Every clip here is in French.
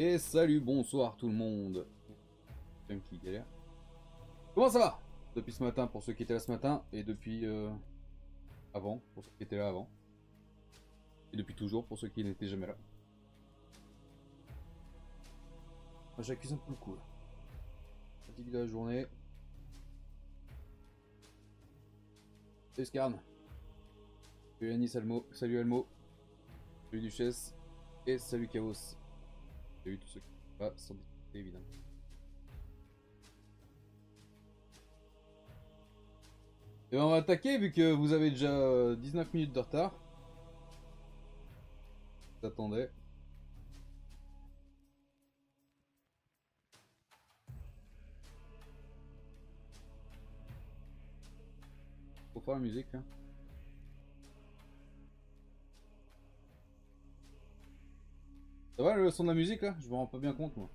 Et salut, bonsoir tout le monde. Putain, qui galère. Comment ça va? Depuis ce matin pour ceux qui étaient là ce matin et depuis avant pour ceux qui étaient là avant. Et depuis toujours pour ceux qui n'étaient jamais là. Moi j'accuse un peu le coup là. Fatigue de la journée. Salut Scarn. Salut Anis Almo. Salut Almo. Salut Duchesse. Et salut Chaos. Salut tous ceux qui sont pas sans difficulté évidemment. Et ben on va attaquer vu que vous avez déjà 19 minutes de retard. J'attendais. Faut faire la musique là. Ça va le son de la musique là? Je me rends pas bien compte moi.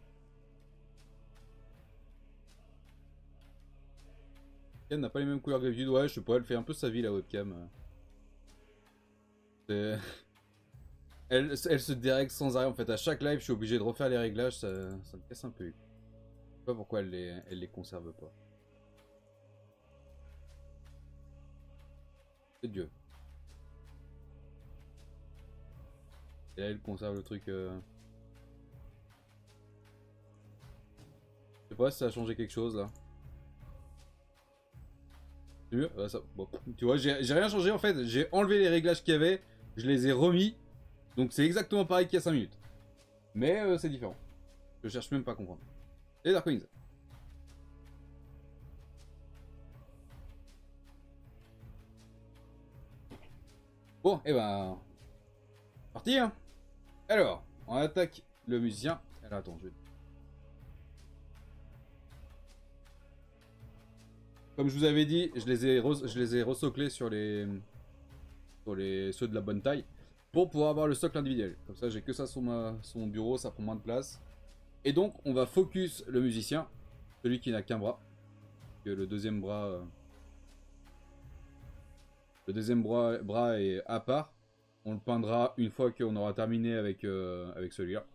Elle n'a pas les mêmes couleurs que d'habitude. Ouais, je sais pas, elle fait un peu sa vie la webcam. C'est- elle se dérègle sans arrêt en fait. À chaque live, je suis obligé de refaire les réglages, ça me casse un peu. Je sais pas pourquoi elle les conserve pas. C'est Dieu. Et là, elle conserve le truc. Je sais pas si ça a changé quelque chose là. C'est mieux? Ça... Bon. Tu vois, j'ai rien changé en fait. J'ai enlevé les réglages qu'il y avait, je les ai remis. Donc c'est exactement pareil qu'il y a 5 minutes. Mais c'est différent. Je cherche même pas à comprendre. Et Dark Wings. Bon, et ben. Parti hein. Alors, on attaque le musicien. Alors attends, je vais... Comme je vous avais dit, je les ai resoclés sur les ceux de la bonne taille pour pouvoir avoir le socle individuel. Comme ça, j'ai que ça sur mon bureau, ça prend moins de place. Et donc, on va focus le musicien, celui qui n'a qu'un bras, que le deuxième bras est à part. On le peindra une fois qu'on aura terminé avec avec celui-là.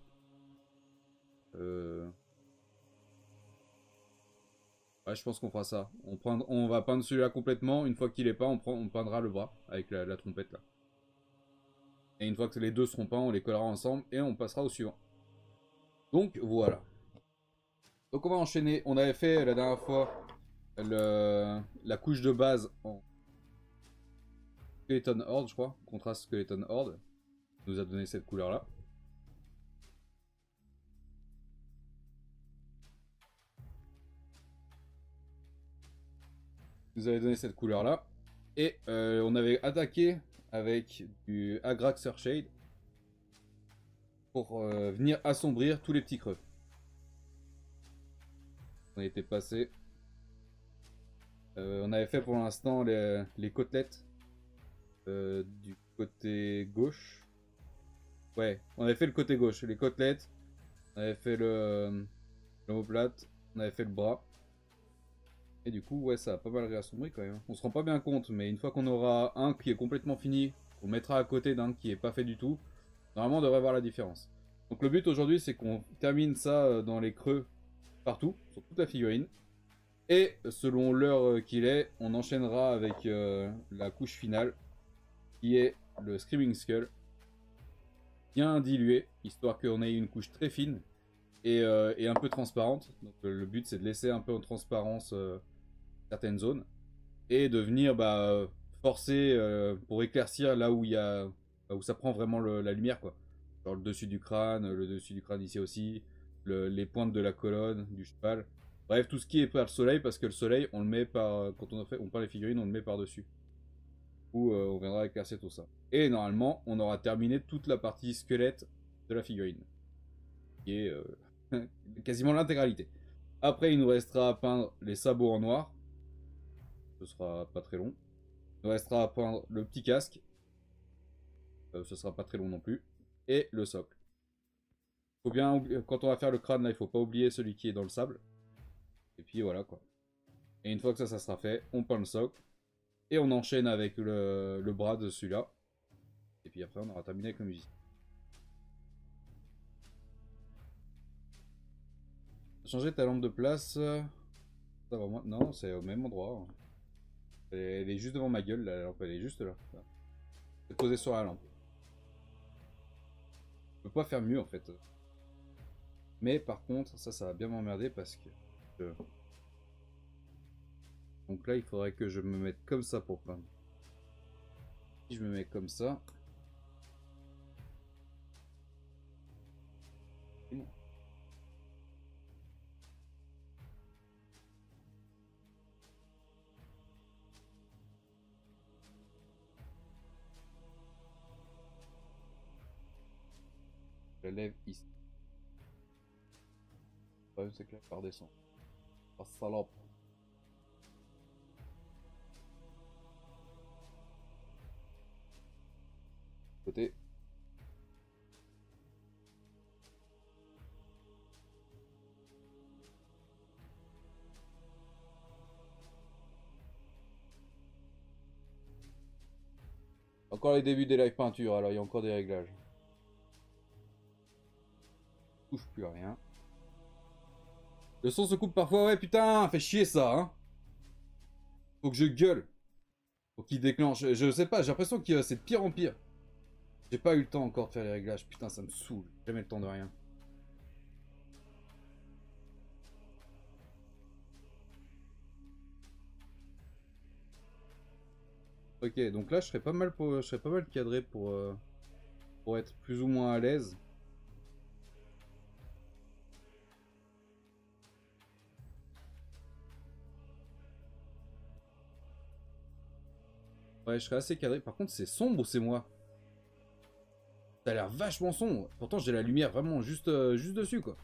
Ouais, je pense qu'on fera ça. On va peindre celui-là complètement. Une fois qu'il est peint, on peindra le bras avec la trompette là. Et une fois que les deux seront peints, on les collera ensemble et on passera au suivant. Donc voilà. Donc on va enchaîner. On avait fait la dernière fois la couche de base en Skeleton Horde, je crois. Contraste Skeleton Horde. Il nous a donné cette couleur là. Il nous avait donné cette couleur là. Et on avait attaqué avec du Agraxer Shade pour venir assombrir tous les petits creux. On était passé. On avait fait pour l'instant les côtelettes du côté gauche. Ouais, on avait fait le côté gauche, les côtelettes. On avait fait l'omoplate. On avait fait le bras. Et du coup, ouais, ça a pas mal réassombri quand même. On se rend pas bien compte, mais une fois qu'on aura un qui est complètement fini, qu'on mettra à côté d'un qui est pas fait du tout, normalement on devrait voir la différence. Donc le but aujourd'hui, c'est qu'on termine ça dans les creux partout, sur toute la figurine. Et selon l'heure qu'il est, on enchaînera avec la couche finale, qui est le Screaming Skull, bien dilué, histoire qu'on ait une couche très fine et un peu transparente. Donc le but c'est de laisser un peu en transparence certaines zones et de venir forcer pour éclaircir là où il y a où ça prend vraiment la lumière quoi. Genre le dessus du crâne ici aussi, les pointes de la colonne, du cheval. Bref, tout ce qui est par le soleil, parce que le soleil, on le met par. Quand on peint les figurines, on le met par-dessus. Ou on viendra éclaircir tout ça. Et normalement, on aura terminé toute la partie squelette de la figurine. Qui est quasiment l'intégralité. Après, il nous restera à peindre les sabots en noir. Ce sera pas très long. Il nous restera à peindre le petit casque. Ce sera pas très long non plus. Et le socle. Faut bien, quand on va faire le crâne, là, il faut pas oublier celui qui est dans le sable. Et puis voilà quoi. Et une fois que ça sera fait, on peint le socle. Et on enchaîne avec le bras de celui-là. Et puis après, on aura terminé avec le musicien. Changer ta lampe de place. Ça va moins. Non, c'est au même endroit. Elle est juste devant ma gueule, la lampe, elle est juste là. C'est posé sur la lampe. Je peux pas faire mieux en fait. Mais par contre, ça va bien m'emmerder parce que... Donc là, il faudrait que je me mette comme ça pour peindre. Si je me mets comme ça... Je la lève ici. Le problème, c'est que là, ça redescend. Ah, salope. Côté. Encore les débuts des live peinture, alors il y a encore des réglages. Je touche plus à rien. Le son se coupe parfois, ouais putain, fait chier ça, hein. Faut que je gueule. Faut qu'il déclenche. Je sais pas, j'ai l'impression que c'est de pire en pire. J'ai pas eu le temps encore de faire les réglages, putain ça me saoule. Jamais le temps de rien. Ok, donc là je serais pas mal, je serais pas mal cadré pour être plus ou moins à l'aise. Ouais, je serais assez cadré. Par contre, c'est sombre ou c'est moi? Ça a l'air vachement sombre. Pourtant, j'ai la lumière vraiment juste, juste dessus, quoi.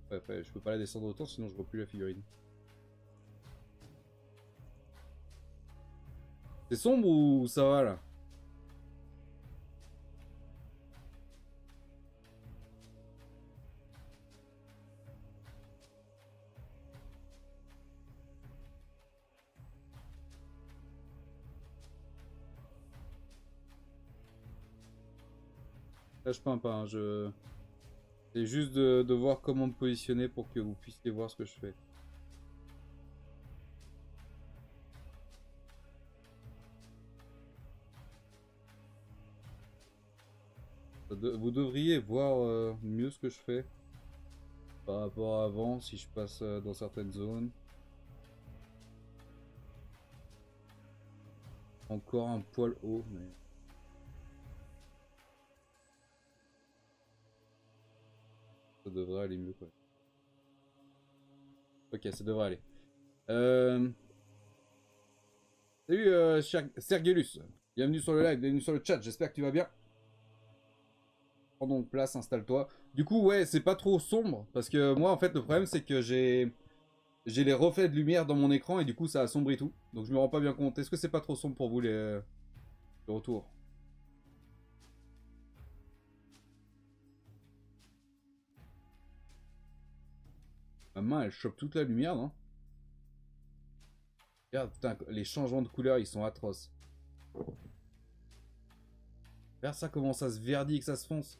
Ouais, après, je peux pas la descendre autant, sinon je vois plus la figurine. C'est sombre ou ça va, là? Là, je peins pas, hein, je... C'est juste de voir comment me positionner pour que vous puissiez voir ce que je fais. Vous devriez voir mieux ce que je fais par rapport à avant, si je passe dans certaines zones. Encore un poil haut, mais... Ça devrait aller mieux, quoi. Ok, ça devrait aller. Salut Sergelus. Bienvenue sur le live, bienvenue sur le chat, j'espère que tu vas bien. Prends donc place, installe-toi. Du coup, ouais, c'est pas trop sombre, parce que moi, en fait, le problème, c'est que j'ai les reflets de lumière dans mon écran, et du coup, ça assombrit tout. Donc, je me rends pas bien compte. Est-ce que c'est pas trop sombre pour vous, les retours? Ma main, elle chope toute la lumière, non? Regarde, putain, les changements de couleur, ils sont atroces. Regarde ça, comment ça se verdit et que ça se fonce.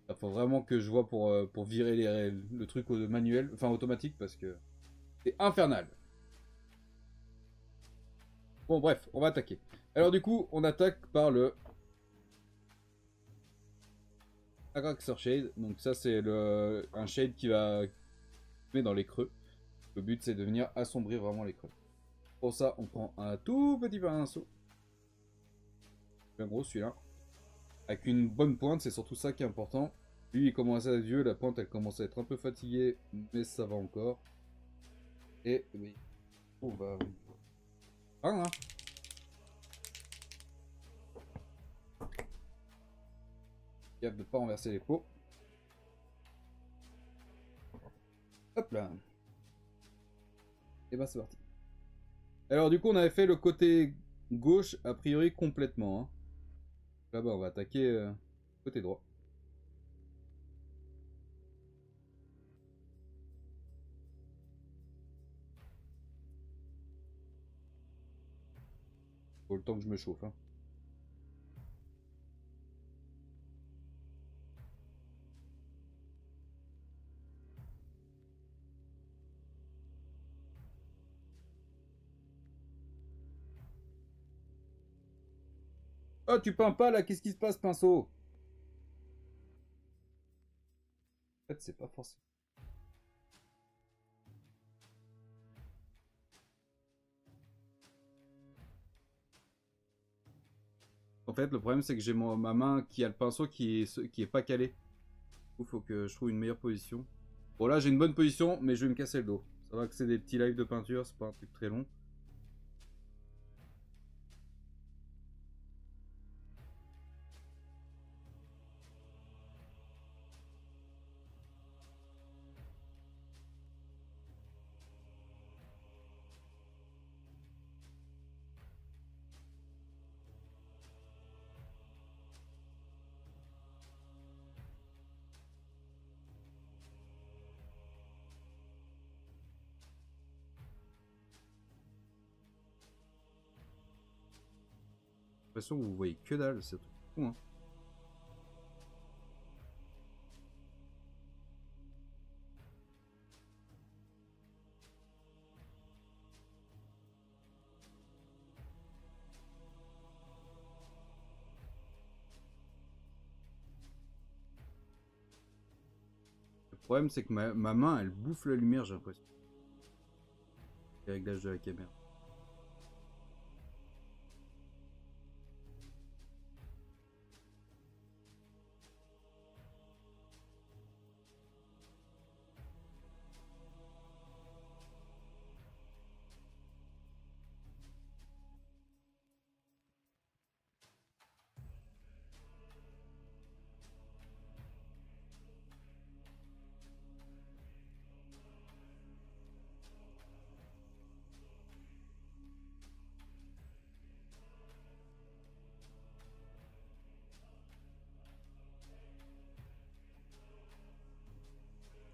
Il faut vraiment que je vois pour virer le truc au manuel, enfin automatique, parce que c'est infernal. Bon, bref, on va attaquer. Alors du coup, on attaque par le Agraxor Shade. Donc ça, c'est un shade qui va mettre dans les creux. Le but, c'est de venir assombrir vraiment les creux. Pour ça, on prend un tout petit pinceau. Bien gros, celui-là. Avec une bonne pointe, c'est surtout ça qui est important. Lui, il commence à être vieux, la pointe, elle commence à être un peu fatiguée, mais ça va encore. Et oui, on va... Ah, hein. Gaffe de ne pas renverser les pots. Hop là. Et ben c'est parti. Alors du coup on avait fait le côté gauche a priori complètement. Hein. Là-bas on va attaquer côté droit. Faut le temps que je me chauffe. Hein. Oh, tu peins pas là, qu'est-ce qui se passe, pinceau? En fait, c'est pas forcément. En fait, le problème, c'est que j'ai ma main qui a le pinceau qui est pas calé. Il faut que je trouve une meilleure position. Bon, là, j'ai une bonne position, mais je vais me casser le dos. Ça va que c'est des petits lives de peinture, c'est pas un truc très long. J'ai l'impression que vous voyez que dalle, c'est un truc fou, hein. Le problème, c'est que ma main, elle bouffe la lumière, j'ai l'impression. Les réglages de la caméra.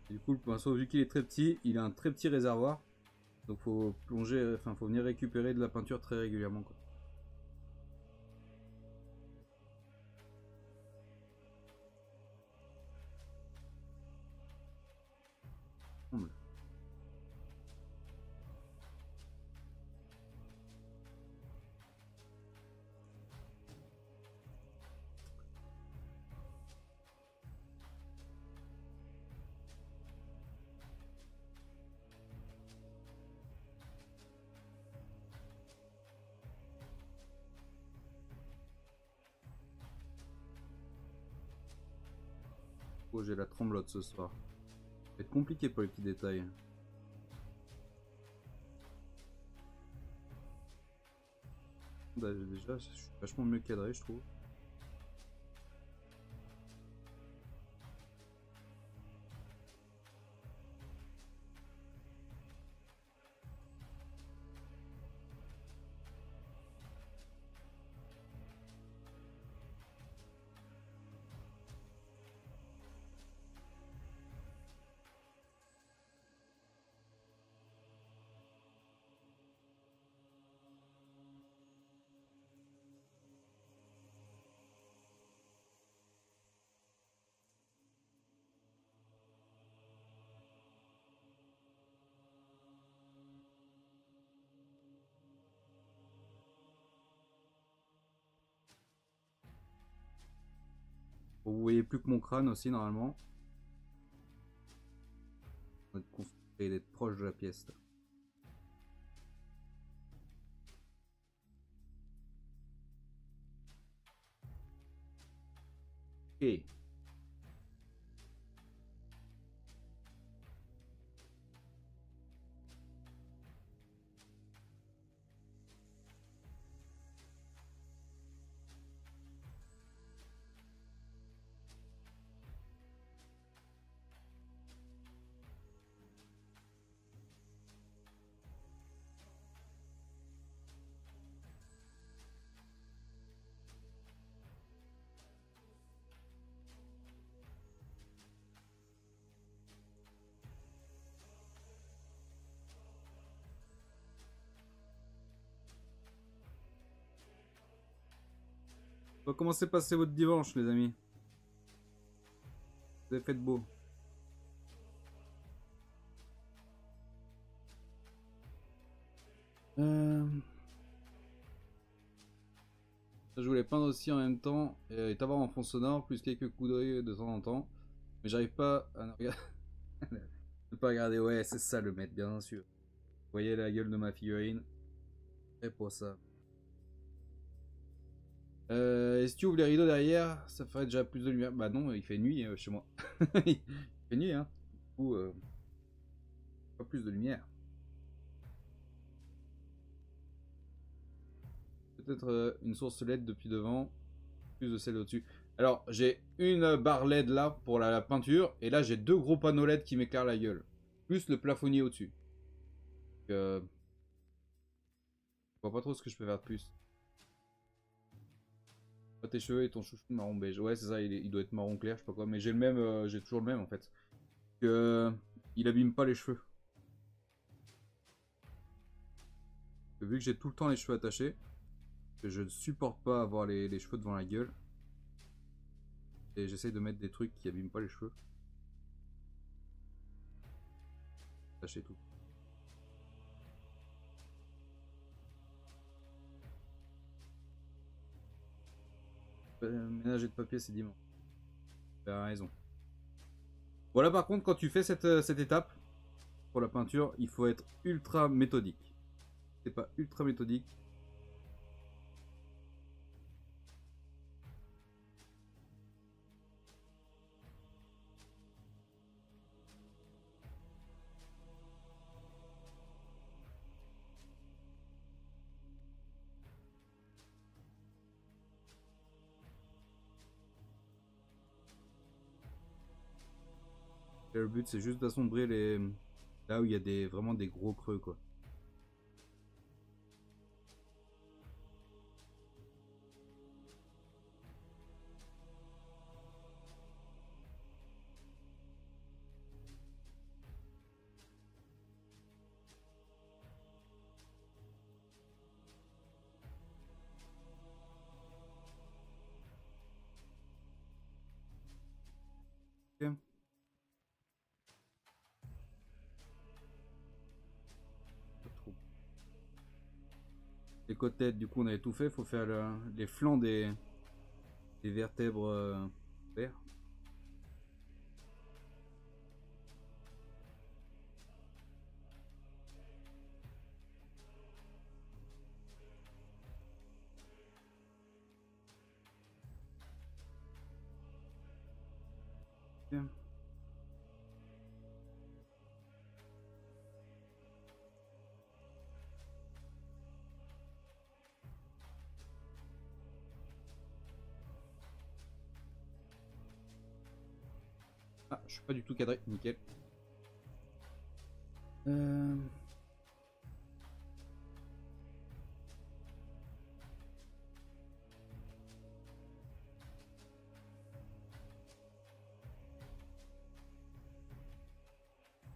Et du coup, le pinceau, vu qu'il est très petit, il a un très petit réservoir. Donc faut plonger, enfin faut venir récupérer de la peinture très régulièrement, quoi. Oh, j'ai la tremblote ce soir. Ça va être compliqué pour les petits détails. Bah, déjà, je suis vachement mieux cadré, je trouve. Bon, vous voyez plus que mon crâne aussi, normalement. On va être concentré d'être proche de la pièce, là. Ok. Bon, comment s'est passé votre dimanche, les amis? Vous avez fait de beau? Euh... Je voulais peindre aussi en même temps et t'avoir en fond sonore, plus quelques coups d'œil de temps en temps. Mais j'arrive pas à ne pas regarder. Ouais, c'est ça le maître, bien sûr. Vous voyez la gueule de ma figurine. Et pour ça. Et si tu ouvres les rideaux derrière, ça ferait déjà plus de lumière. Bah non, il fait nuit chez moi. Il fait nuit, hein. Du coup, pas plus de lumière. Peut-être une source LED depuis devant, plus de celle au-dessus. Alors, j'ai une barre LED là pour la peinture, et là j'ai deux gros panneaux LED qui m'éclairent la gueule. Plus le plafonnier au-dessus. Je vois pas trop ce que je peux faire de plus. Tes cheveux et ton chouchou marron beige. Ouais, c'est ça, il doit être marron clair, je sais pas quoi. Mais j'ai le même, j'ai toujours le même en fait. Il abîme pas les cheveux. Vu que j'ai tout le temps les cheveux attachés, que je ne supporte pas avoir les cheveux devant la gueule. Et j'essaye de mettre des trucs qui abîment pas les cheveux. Attacher tout. Ménager de papier, c'est dimanche. Tu as raison. Voilà, par contre, quand tu fais cette étape, pour la peinture, il faut être ultra méthodique. C'est pas ultra méthodique. Et le but, c'est juste d'assombrer les... là où il y a vraiment des gros creux, quoi. Ok. Les côtes-têtes, du coup, on avait tout fait. Faut faire les flancs des vertèbres verts. Ok. Ah, je suis pas du tout cadré. Nickel. Euh...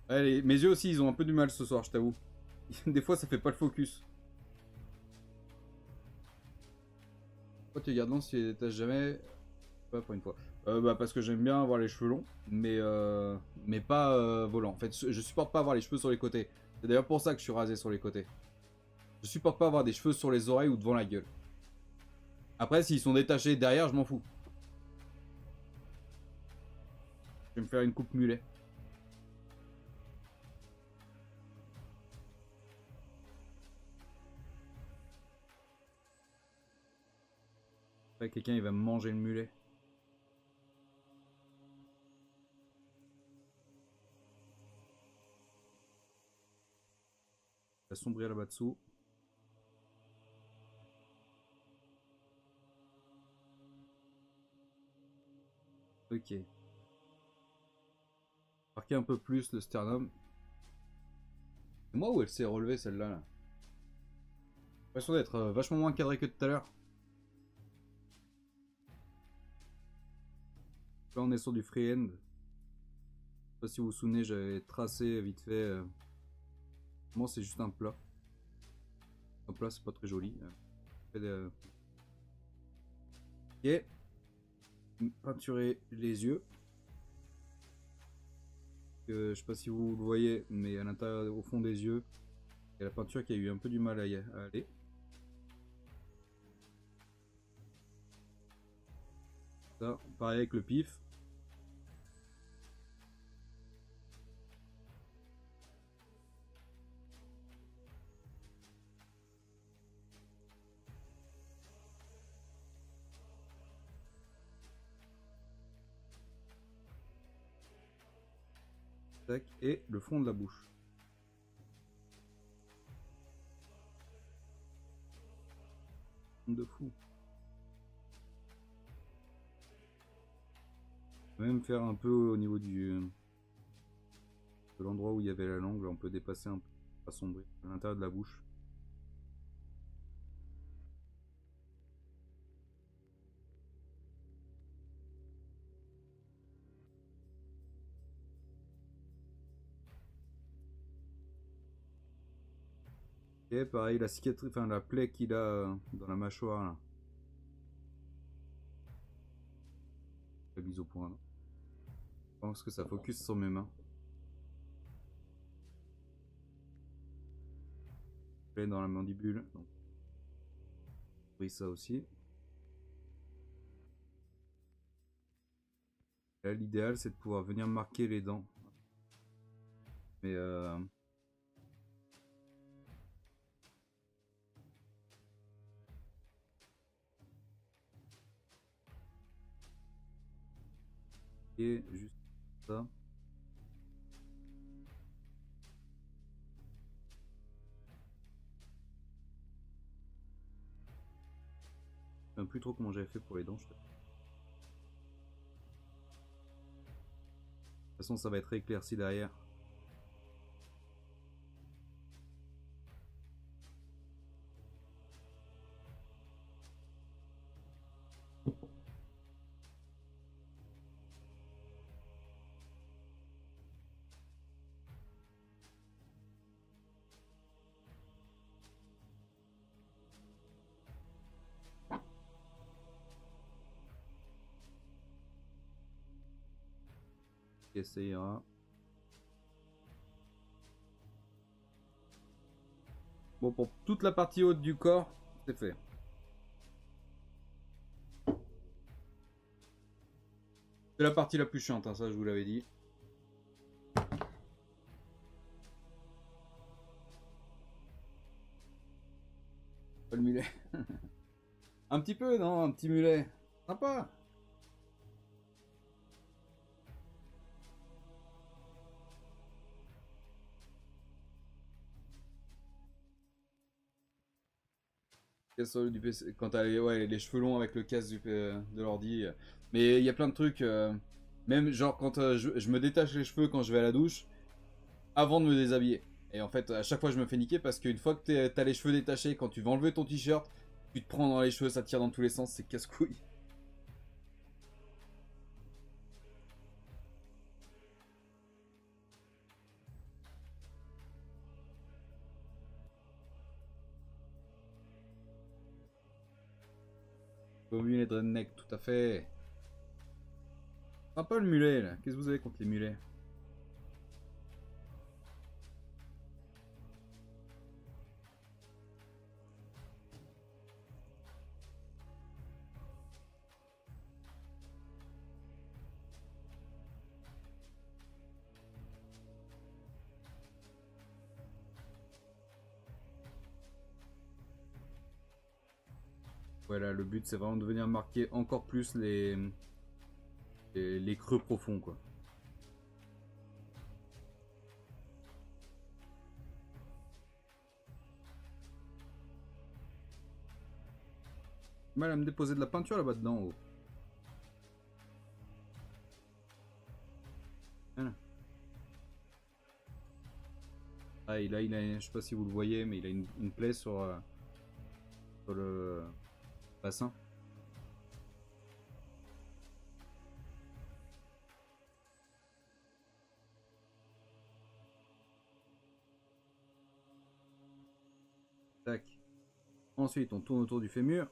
Allez, mes yeux aussi, ils ont un peu du mal ce soir, je t'avoue. Des fois, ça fait pas le focus. Pourquoi tu gardes long si tu les détaches jamais? Pas pour une fois. Bah parce que j'aime bien avoir les cheveux longs, mais pas volants. En fait, je supporte pas avoir les cheveux sur les côtés. C'est d'ailleurs pour ça que je suis rasé sur les côtés. Je supporte pas avoir des cheveux sur les oreilles ou devant la gueule. Après, s'ils sont détachés derrière, je m'en fous. Je vais me faire une coupe mulet. Après, quelqu'un il va me manger le mulet. Ça sombrir là-bas dessous. Ok. Marquer un peu plus le sternum. C'est moi où elle s'est relevée celle-là là. J'ai l'impression d'être vachement moins cadré que tout à l'heure. Là on est sur du freehand. Je sais pas si vous vous souvenez, j'avais tracé vite fait. Moi c'est juste un plat. Un plat c'est pas très joli. Ok. Peinturer les yeux. Je sais pas si vous le voyez, mais à l'intérieur, au fond des yeux, il y a la peinture qui a eu un peu du mal à aller. Ça, pareil avec le pif. Tac, et le fond de la bouche. De fou. Même faire un peu au niveau de l'endroit où il y avait la langue, là, on peut dépasser un peu, assombrir à l'intérieur de la bouche. Et pareil, la cicatrice, enfin la plaie qu'il a dans la mâchoire là. La mise au point là. Je pense que ça focus sur mes mains. Plaie dans la mandibule. Donc, pris ça aussi. Là, l'idéal c'est de pouvoir venir marquer les dents. Mais et juste ça. Je ne sais plus trop comment j'avais fait pour les dents. De toute façon, ça va être éclairci derrière. Et ça ira. Bon, pour toute la partie haute du corps, c'est fait. C'est la partie la plus chiante, hein, ça je vous l'avais dit. Pas le mulet. Un petit peu, non? Un petit mulet. Sympa. Du PC, quand t'as les cheveux longs avec le casque de l'ordi. Mais il y a plein de trucs. Même genre quand je me détache les cheveux quand je vais à la douche, avant de me déshabiller. Et en fait, à chaque fois, je me fais niquer parce qu'une fois que t'as les cheveux détachés, quand tu vas enlever ton t-shirt, tu te prends dans les cheveux, ça tire dans tous les sens, c'est casse-couille. Vaut mieux les dreadnecks, tout à fait. Sympa le mulet là. Qu'est-ce que vous avez contre les mulets? Voilà, le but c'est vraiment de venir marquer encore plus les creux profonds quoi. Mal à me déposer de la peinture là-bas dedans. Oh. Voilà. Ah, je sais pas si vous le voyez, mais il a une plaie sur le bassin. Tac. Ensuite, on tourne autour du fémur.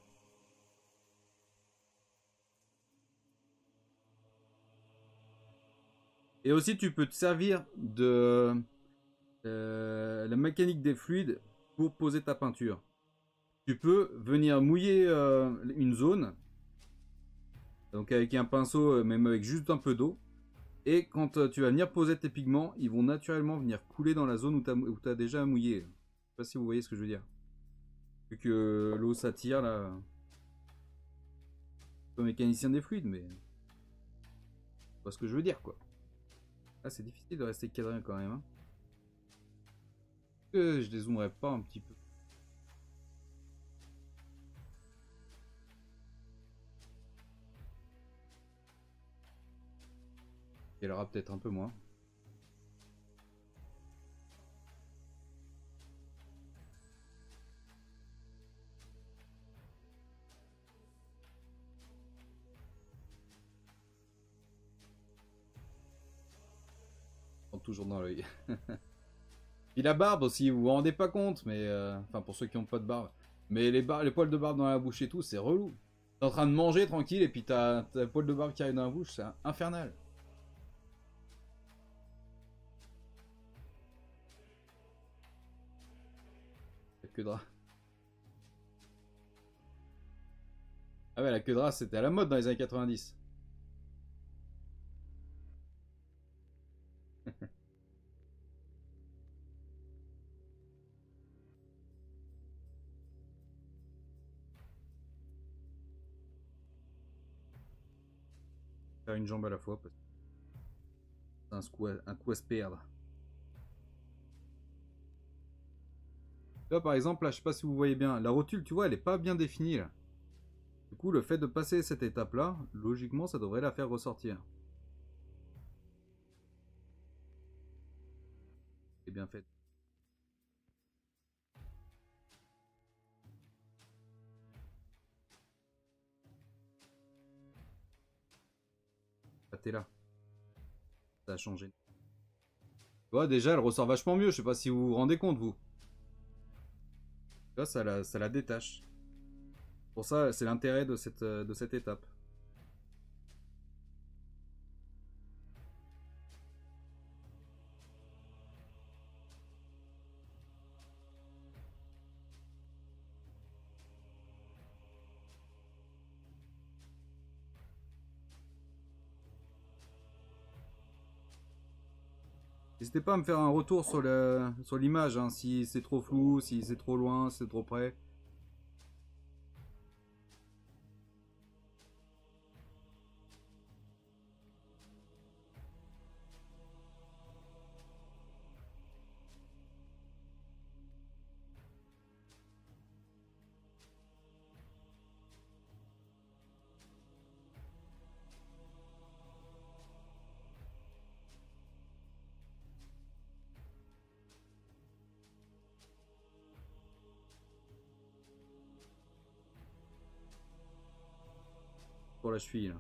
Et aussi, tu peux te servir de la mécanique des fluides pour poser ta peinture. Tu peux venir mouiller une zone Donc avec un pinceau, même avec juste un peu d'eau. Et quand tu vas venir poser tes pigments, ils vont naturellement venir couler dans la zone où tu as déjà mouillé. Je sais pas si vous voyez ce que je veux dire. Vu que l'eau s'attire là. Je suis pas mécanicien des fluides, mais. C'est pas ce que je veux dire quoi. Ah, c'est difficile de rester cadré quand même. Hein. Que je dézoomerais pas un petit peu. Il y aura peut-être un peu moins. Toujours dans l'œil. Puis la barbe aussi, vous vous rendez pas compte, mais enfin pour ceux qui ont pas de barbe. Mais les poils de barbe dans la bouche et tout, c'est relou. T'es en train de manger tranquille et puis t'as le poil de barbe qui arrive dans la bouche, c'est infernal. La queue de rat. Ah ouais, la queue de rat c'était à la mode dans les années 90. Faire une jambe à la fois, parce que c'est un coup à se perdre. Là par exemple, là je sais pas si vous voyez bien, la rotule tu vois elle est pas bien définie là. Du coup le fait de passer cette étape là, logiquement ça devrait la faire ressortir. C'est bien fait. Ah, t'es là, ça a changé. Ouais, déjà elle ressort vachement mieux, je sais pas si vous vous rendez compte vous. Là ça la détache. Pour ça, c'est l'intérêt de cette étape. N'hésitez pas à me faire un retour sur l'image, hein, si c'est trop flou, si c'est trop loin, si c'est trop près. Pour la cheville, là.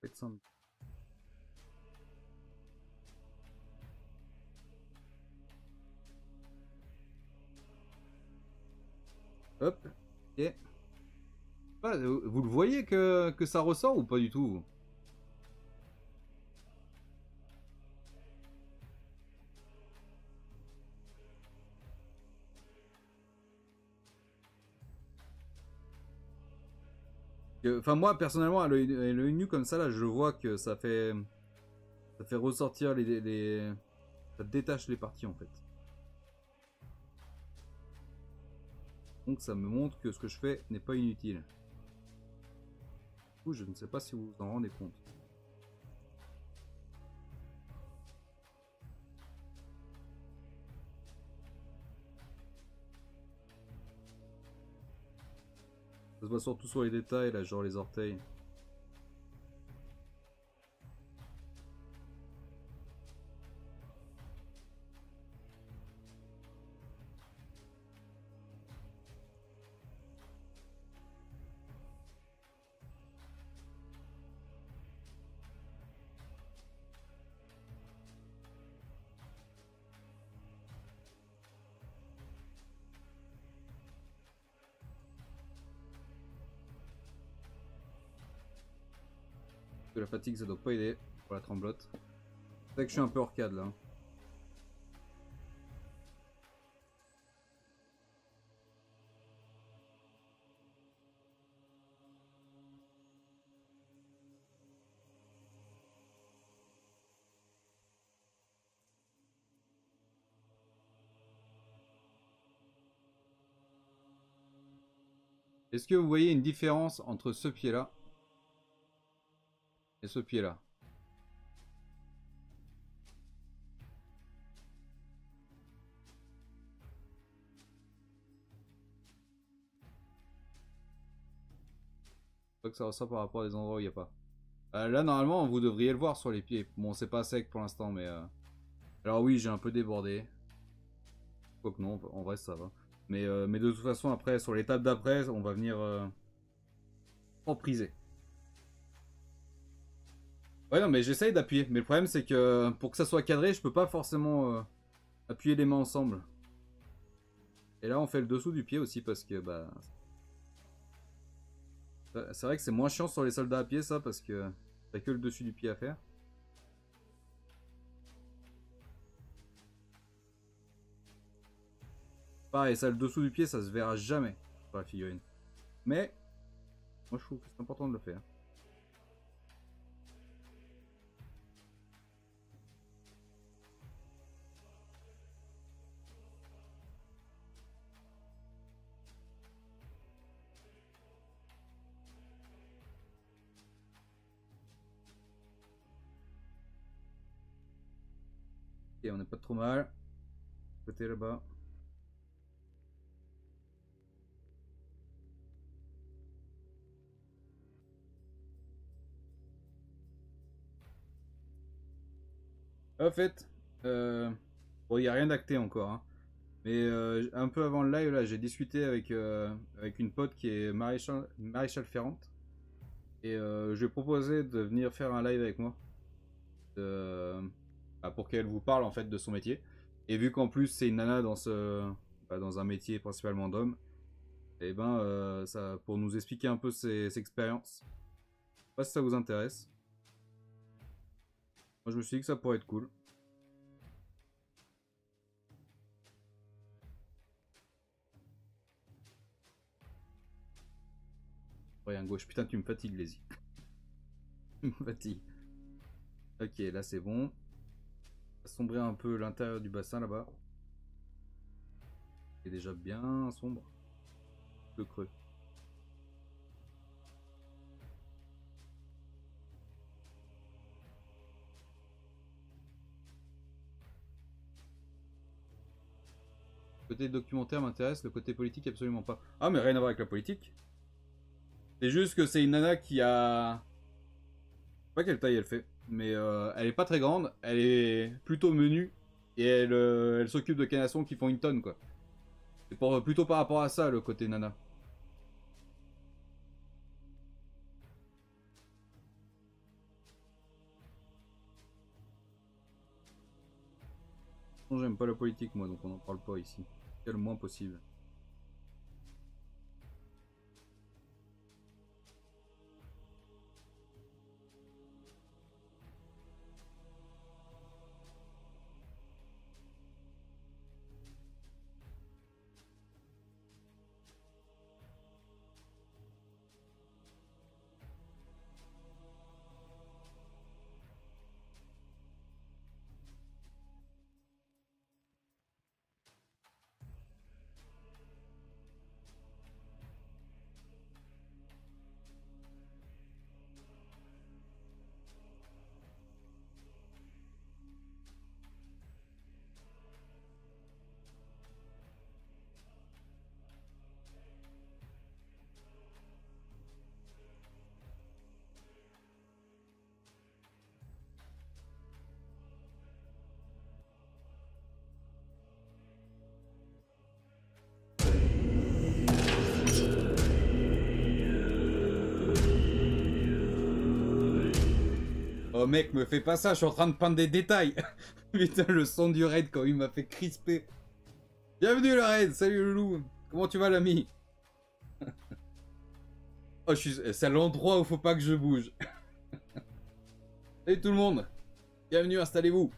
Faites ça. Hop. Ok. Ah, vous le voyez que ça ressort ou pas du tout? Enfin, moi, personnellement, à l'œil nu comme ça, là, je vois que ça fait ressortir ça détache les parties, en fait. Donc, ça me montre que ce que je fais n'est pas inutile. Du coup, je ne sais pas si vous vous en rendez compte. Ça se voit surtout sur les détails, là, genre les orteils. La fatigue, ça doit pas aider pour la tremblote. C'est vrai que je suis un peu hors cadre là. Est-ce que vous voyez une différence entre ce pied-là et ce pied-là? Je crois que ça ressort par rapport à des endroits où il n'y a pas. Là, normalement, vous devriez le voir sur les pieds. Bon, c'est pas sec pour l'instant, mais... Alors oui, j'ai un peu débordé. Quoique non, en vrai, ça va. Mais de toute façon, après, sur l'étape d'après, on va venir empriser. Ouais, non, mais j'essaye d'appuyer. Mais le problème, c'est que pour que ça soit cadré, je peux pas forcément appuyer les mains ensemble. Et là, on fait le dessous du pied aussi parce que, bah... C'est vrai que c'est moins chiant sur les soldats à pied, ça, parce que t'as que le dessus du pied à faire. Pareil, ça, le dessous du pied, ça se verra jamais sur la figurine. Mais, moi, je trouve que c'est important de le faire. Ok, on n'est pas trop mal. Côté là-bas. En fait, bon, il n'y a rien d'acté encore, hein. Mais un peu avant le live, là, j'ai discuté avec une pote qui est maréchal ferrante. Et je lui ai proposé de venir faire un live avec moi. Pour qu'elle vous parle en fait de son métier. Et vu qu'en plus c'est une nana dans un métier principalement d'homme, et ben ça, pour nous expliquer un peu ses expériences. Je sais pas si ça vous intéresse. Moi je me suis dit que ça pourrait être cool. Rien gauche, putain tu me fatigues les yeux. Tu me fatigues. Ok, là c'est bon. On va sombrer un peu l'intérieur du bassin là-bas. C'est déjà bien sombre. Le creux. Le côté documentaire m'intéresse, le côté politique absolument pas. Ah mais rien à voir avec la politique. C'est juste que c'est une nana qui a... Je sais pas quelle taille elle fait, mais elle est pas très grande, elle est plutôt menue, et elle s'occupe de canassons qui font une tonne quoi. C'est plutôt par rapport à ça le côté nana. J'aime pas la politique moi, donc on en parle pas ici. Le moins possible. Oh mec, me fais pas ça, je suis en train de peindre des détails. Putain, le son du raid quand il m'a fait crisper. Bienvenue le raid, salut le loup. Comment tu vas l'ami? Oh, c'est l'endroit où faut pas que je bouge. Salut tout le monde. Bienvenue, installez-vous.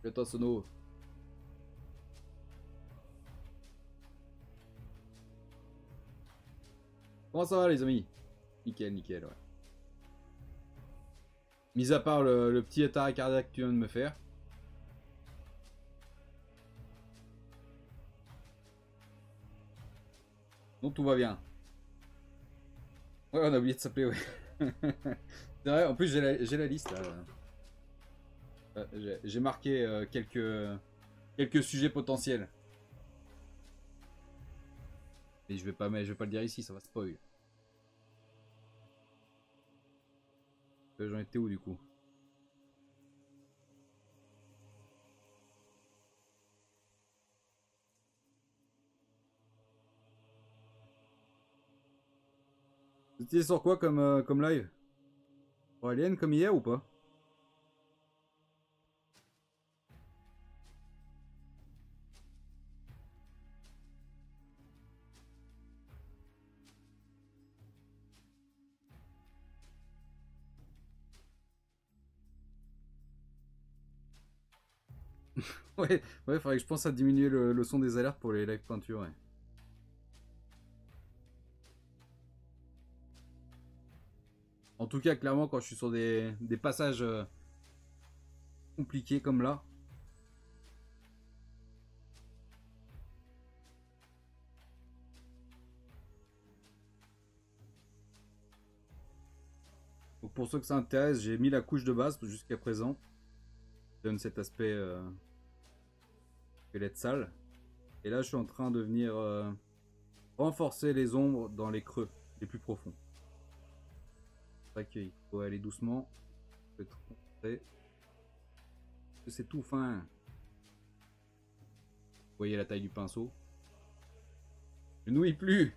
Attends, Sono. Comment ça va les amis? Nickel, nickel, ouais. Mis à part le petit état cardiaque que tu viens de me faire. Donc tout va bien. Ouais, on a oublié de s'appeler, ouais. C'est vrai, en plus j'ai la liste là. J'ai marqué quelques sujets potentiels. Mais je vais pas le dire ici, ça va spoil. J'en étais où du coup? Vous étiez sur quoi comme live? Pour Alien comme hier ou pas? Ouais, faudrait que je pense à diminuer le son des alertes pour les live peinture, ouais. En tout cas, clairement, quand je suis sur des passages compliqués comme là. Donc pour ceux que ça intéresse, j'ai mis la couche de base jusqu'à présent. Ça donne cet aspect squelette sale. Et là, je suis en train de venir renforcer les ombres dans les creux les plus profonds. C'est vrai qu'il faut aller doucement. C'est tout fin. Vous voyez la taille du pinceau. Je nouille plus.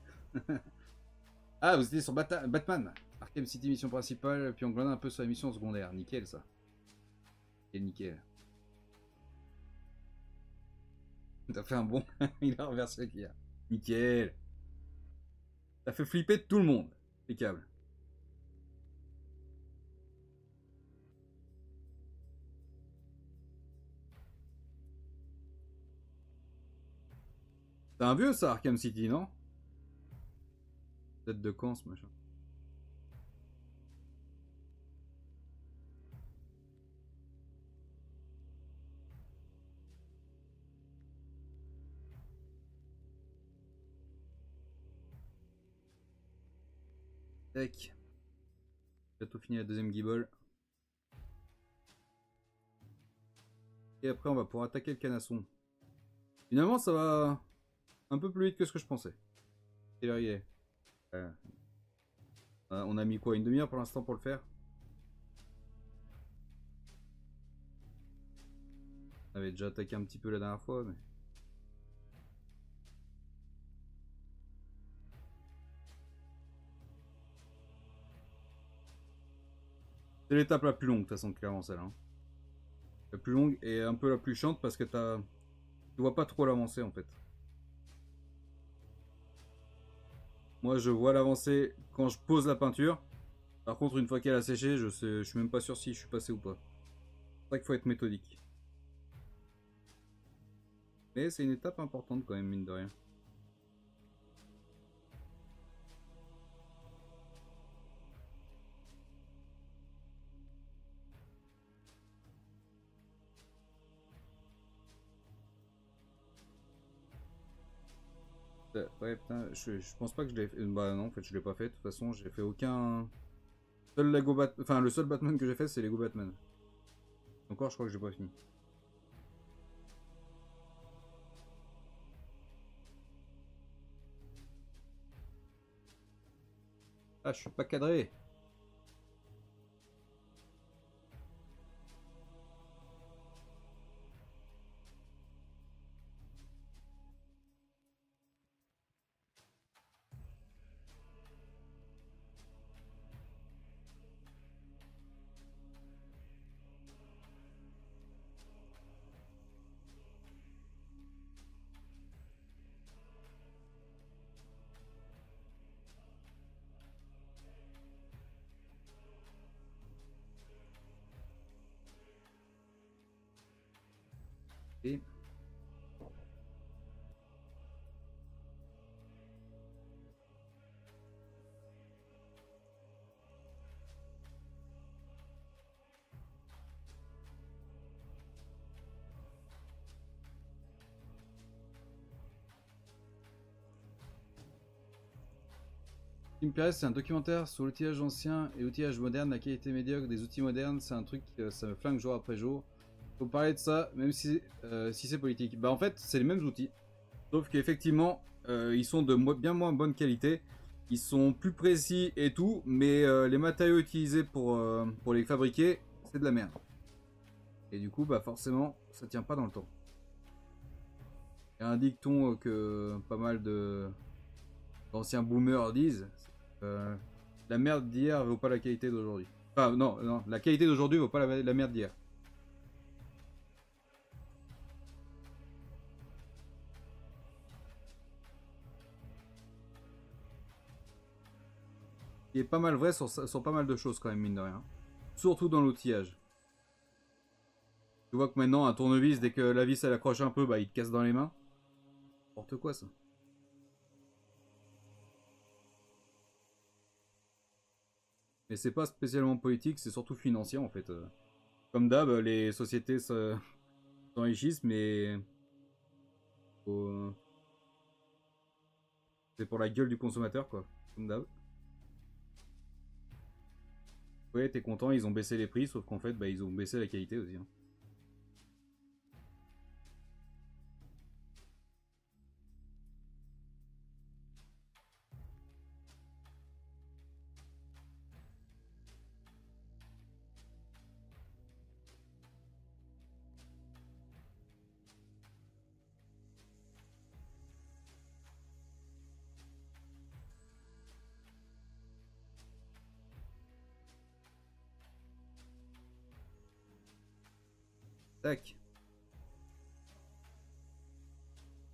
Ah, vous étiez sur Batman. Arkham City mission principale, puis on glane un peu sur la mission secondaire. Nickel ça. Nickel. T'as fait un bon. Il a renversé le client. Nickel. Ça fait flipper tout le monde. Impeccable. C'est un vieux ça, Arkham City, non? Tête de camp ce machin. Tac. Bientôt fini la deuxième guibole. Et après on va pouvoir attaquer le canasson. Finalement ça va un peu plus vite que ce que je pensais. Quelle heure il est? On a mis quoi, une demi-heure pour l'instant pour le faire? On avait déjà attaqué un petit peu la dernière fois, mais... C'est l'étape la plus longue, de toute façon, clairement, celle-là. Hein. La plus longue et un peu la plus chiante parce que tu vois pas trop l'avancée, en fait. Moi, je vois l'avancée quand je pose la peinture. Par contre, une fois qu'elle a séché, je suis même pas sûr si je suis passé ou pas. C'est ça qu'il faut être méthodique. Mais c'est une étape importante quand même, mine de rien. Ouais, putain, je pense pas que je l'ai fait. Bah non, en fait, je l'ai pas fait. De toute façon, j'ai fait aucun. Enfin, le seul Batman que j'ai fait, c'est Lego Batman. Encore, je crois que j'ai pas fini. Ah, je suis pas cadré. Et... Imperial, c'est un documentaire sur l'outillage ancien et l'outillage moderne, la qualité médiocre des outils modernes, c'est un truc, ça me flingue jour après jour. Faut parler de ça, même si c'est politique. Bah en fait, c'est les mêmes outils, sauf qu'effectivement, ils sont de bien moins bonne qualité. Ils sont plus précis et tout, mais les matériaux utilisés pour les fabriquer, c'est de la merde. Et du coup, bah forcément, ça tient pas dans le temps. Il y a un dicton que pas mal d'anciens boomers disent. La merde d'hier vaut pas la qualité d'aujourd'hui. Enfin, non, non, la qualité d'aujourd'hui vaut pas la merde d'hier. Il est pas mal vrai sur pas mal de choses quand même, mine de rien. Surtout dans l'outillage. Tu vois que maintenant, un tournevis, dès que la vis elle accroche un peu, bah il te casse dans les mains. N'importe quoi ça. Mais c'est pas spécialement politique, c'est surtout financier en fait. Comme d'hab, les sociétés s'enrichissent, mais c'est pour la gueule du consommateur quoi. Comme d'hab. Ouais, t'es content, ils ont baissé les prix, sauf qu'en fait, bah, ils ont baissé la qualité aussi. Hein. Tac.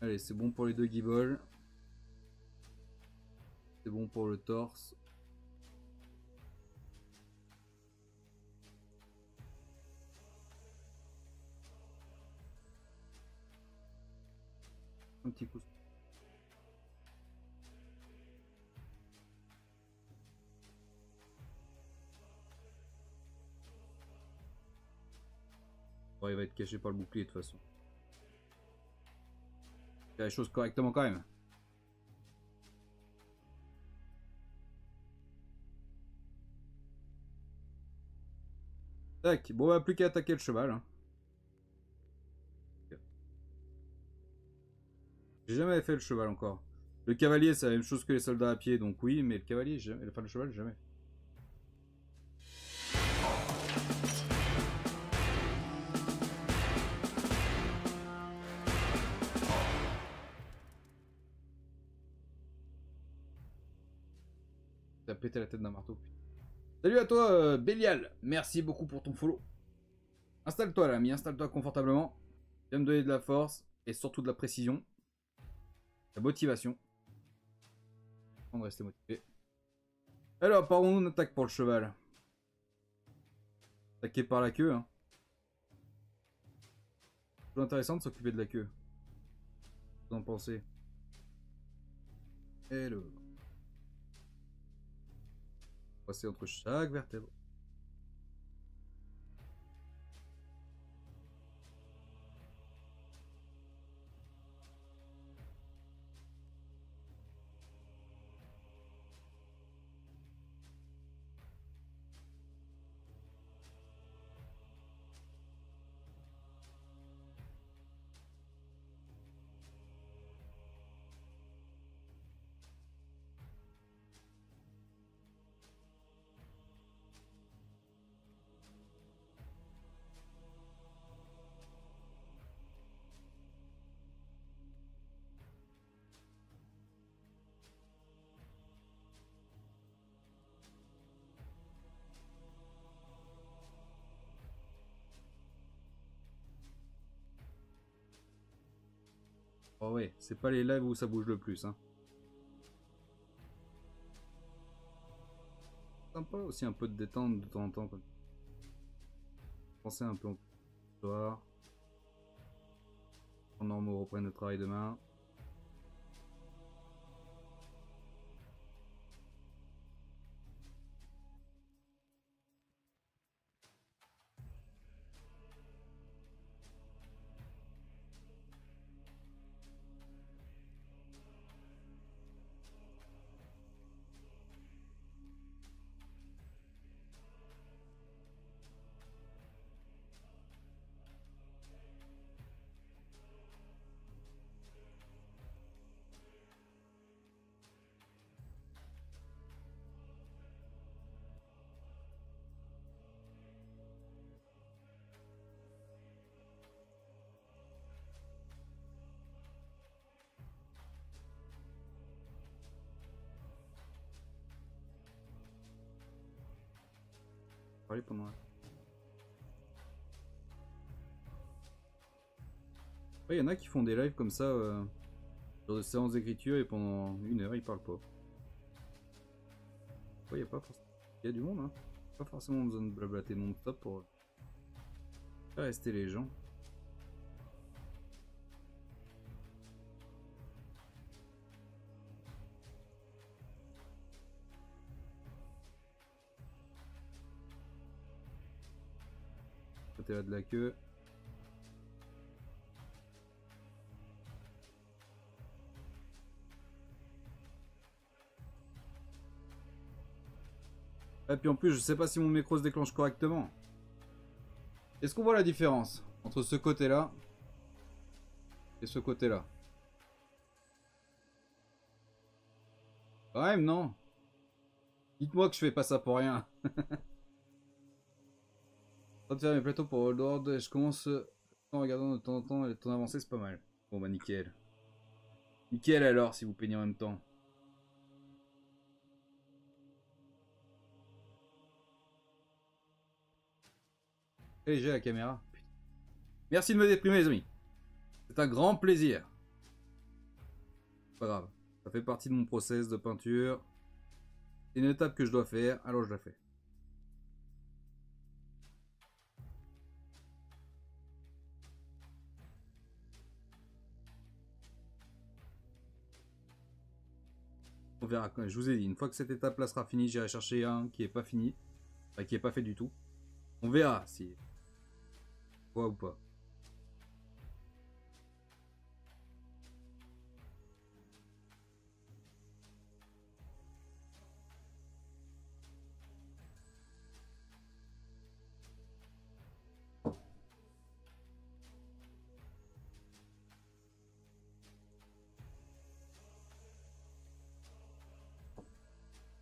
Allez, c'est bon pour les deux guibolles. C'est bon pour le torse. Un petit coup. Bon, il va être caché par le bouclier de toute façon. Fais les choses correctement quand même. Tac. Bon, bah, plus qu'à attaquer le cheval. Hein. J'ai jamais fait le cheval encore. Le cavalier, c'est la même chose que les soldats à pied, donc oui, mais le cavalier, jamais. Enfin, le cheval, jamais. T'as pété la tête d'un marteau. Salut à toi, Bélial. Merci beaucoup pour ton follow. Installe-toi, l'ami. Installe-toi confortablement. Viens me donner de la force et surtout de la précision. La motivation. On de rester motivé. Alors, par où on attaque pour le cheval? Attaquer par la queue. Hein. C'est intéressant de s'occuper de la queue. Vous en pensez? Hello. Passer entre chaque vertèbre. Oh ouais, c'est pas les lives où ça bouge le plus. Hein. Sympa aussi un peu de détente de temps en temps. Penser un peu en histoire. normaux reprennent le travail demain. Parler pendant la... Ouais, y en a qui font des lives comme ça, sur des séances d'écriture et pendant 1 heure ils parlent pas. Ouais, y a pas forcément... Y a du monde, hein. Pas forcément besoin de blablater non-stop pour faire rester les gens. Côté là de la queue. Et puis en plus, je sais pas si mon micro se déclenche correctement. Est-ce qu'on voit la différence entre ce côté-là et ce côté-là? Quand même, non? Dites-moi que je fais pas ça pour rien. Je vais faire mes plateaux pour World et je commence en regardant de temps en temps et ton avancée, c'est pas mal. Bon bah nickel. Nickel alors si vous peignez en même temps. Très léger la caméra. Putain. Merci de me déprimer les amis. C'est un grand plaisir. Pas grave. Ça fait partie de mon process de peinture. C'est une étape que je dois faire, alors je la fais. On verra quand je vous ai dit, une fois que cette étape là sera finie, j'irai chercher un qui est pas fini. Enfin, qui est pas fait du tout. On verra si... Quoi ou pas.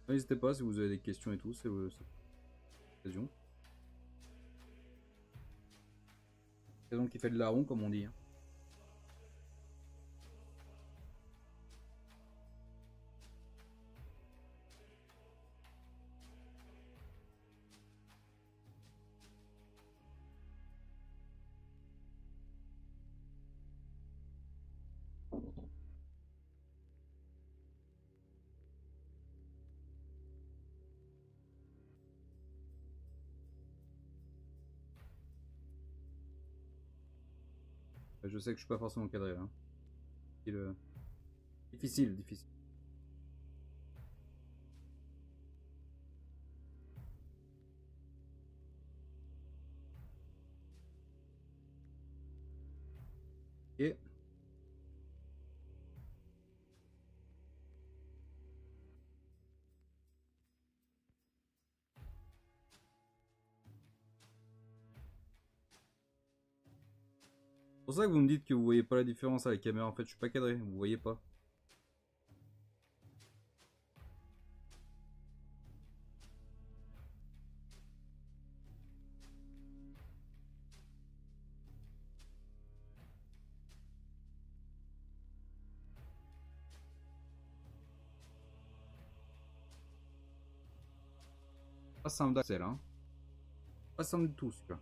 N'hésitez pas si vous avez des questions et tout, c'est l'occasion. C'est donc qui fait de larron comme on dit. Hein. Je sais que je suis pas forcément cadré là. Hein. Difficile, difficile. Et c'est pour ça que vous me dites que vous voyez pas la différence à la caméra. En fait, je suis pas cadré, vous voyez pas. Pas simple d'accès là. Hein. Pas simple du tout celui-là.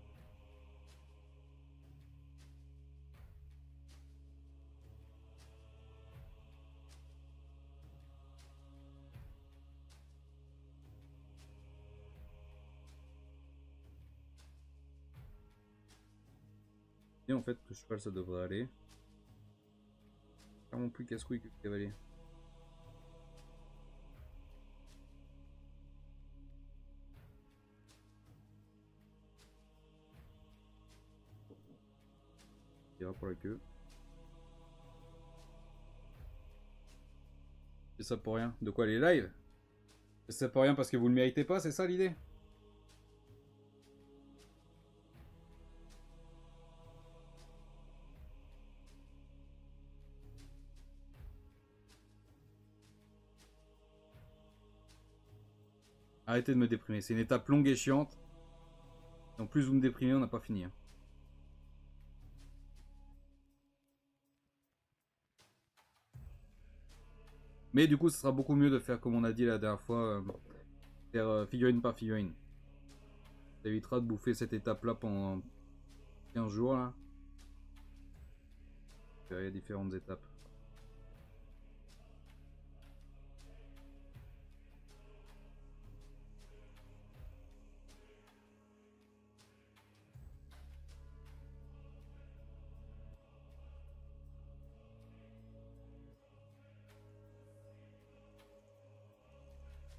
Et en fait, que cheval ça devrait aller. Clairement plus casse-couille que le cavalier. Il ira pour la queue. C'est ça pour rien. De quoi les lives? C'est ça pour rien parce que vous le méritez pas, c'est ça l'idée? Arrêtez de me déprimer, c'est une étape longue et chiante. Et en plus vous me déprimez, on n'a pas fini. Hein. Mais du coup, ce sera beaucoup mieux de faire comme on a dit la dernière fois, faire figurine par figurine. Ça évitera de bouffer cette étape-là pendant 15 jours. Là. Il y a différentes étapes.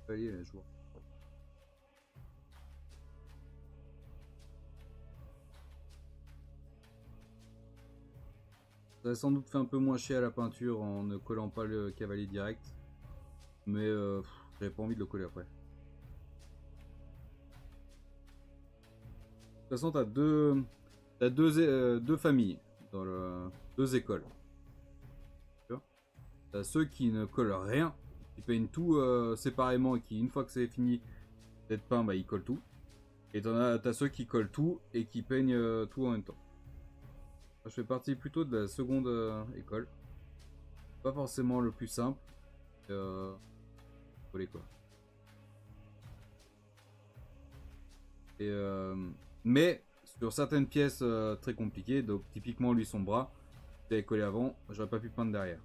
Allez, je vois. Ça a sans doute fait un peu moins chier à la peinture en ne collant pas le cavalier direct. Mais j'avais pas envie de le coller après. De toute façon, t'as deux familles, dans deux écoles. T'as ceux qui ne collent rien, qui peignent tout séparément et qui, une fois que c'est fini d'être peint, bah, ils collent tout. Et t'as ceux qui collent tout et qui peignent tout en même temps. Je fais partie plutôt de la seconde école. Pas forcément le plus simple. Coller quoi. Et, mais sur certaines pièces très compliquées, donc typiquement lui son bras, j'avais collé avant, j'aurais pas pu peindre derrière.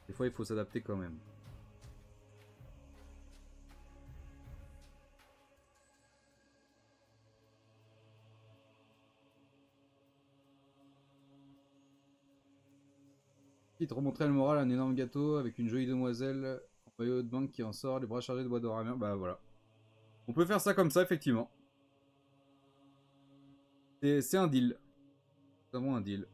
Des fois il faut s'adapter quand même. Quitte remontrer le moral, un énorme gâteau avec une jolie demoiselle en maillot de bain qui en sort, les bras chargés de bois d'oramer. Bah voilà. On peut faire ça comme ça effectivement. C'est un deal. C'est vraiment un deal.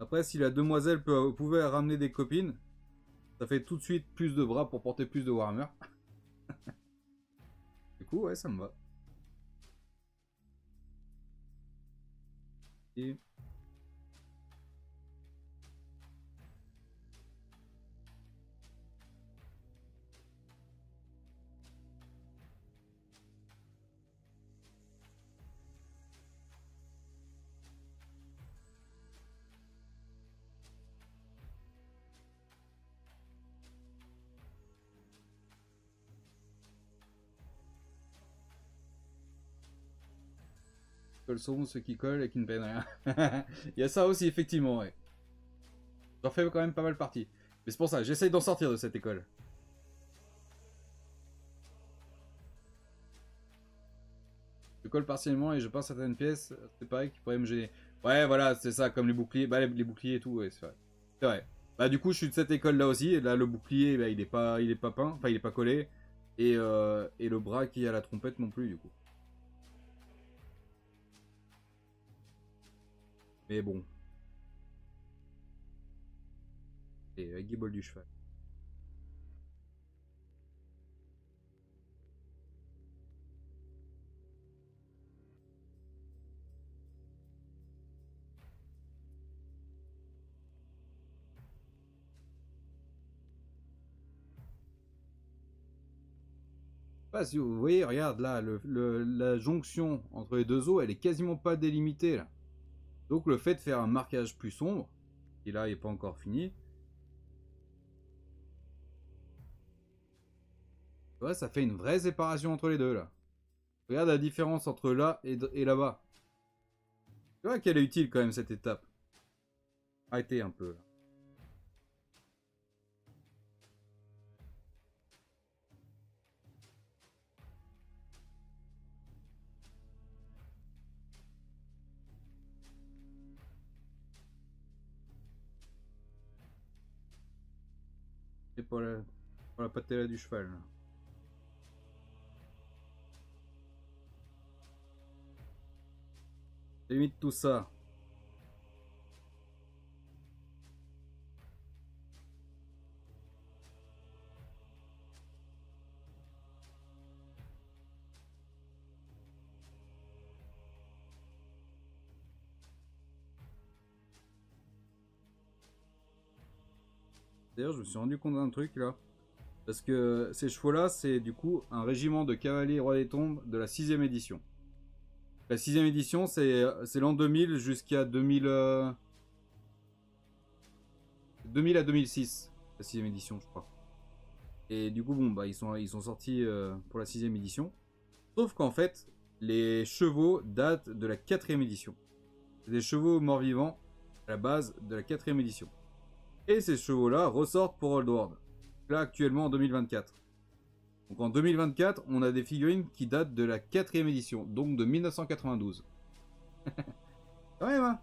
Après, si la demoiselle pouvait ramener des copines, ça fait tout de suite plus de bras pour porter plus de Warhammer. Du coup, ouais, ça me va. Et... colle seront ceux qui collent et qui ne peignent rien. Il y a ça aussi, effectivement, ouais. J'en fais quand même pas mal partie. Mais c'est pour ça, j'essaye d'en sortir de cette école. Je colle partiellement et je peins certaines pièces, c'est pareil qui pourrait me gêner. Ouais, voilà, c'est ça, comme les boucliers. Bah, les boucliers et tout, ouais, c'est vrai. C'est vrai. Bah, du coup, je suis de cette école-là aussi. Et là, le bouclier, bah, il est pas peint, enfin, il est pas collé. Et le bras qui est à la trompette non plus, du coup. Mais bon. Et guibole du cheval. Pas si vous voyez, regarde là, la jonction entre les deux os, elle est quasiment pas délimitée là. Donc le fait de faire un marquage plus sombre, qui là n'est pas encore fini, ouais, ça fait une vraie séparation entre les deux là. Regarde la différence entre là et là-bas. Tu vois qu'elle est utile quand même cette étape. Arrêtez un peu là. pour la patella du cheval. Là. Limite tout ça. D'ailleurs, je me suis rendu compte d'un truc là. Parce que ces chevaux-là, c'est du coup un régiment de cavaliers rois des tombes de la 6ème édition. La 6ème édition, c'est l'an 2000 jusqu'à 2000 à 2006. La 6ème édition, je crois. Et du coup, bon, bah, ils sont sortis pour la 6ème édition. Sauf qu'en fait, les chevaux datent de la 4ème édition. C'est des chevaux morts-vivants à la base de la 4ème édition. Et ces chevaux-là ressortent pour Old World. Là, actuellement en 2024. Donc en 2024, on a des figurines qui datent de la 4ème édition, donc de 1992. Quand même, hein.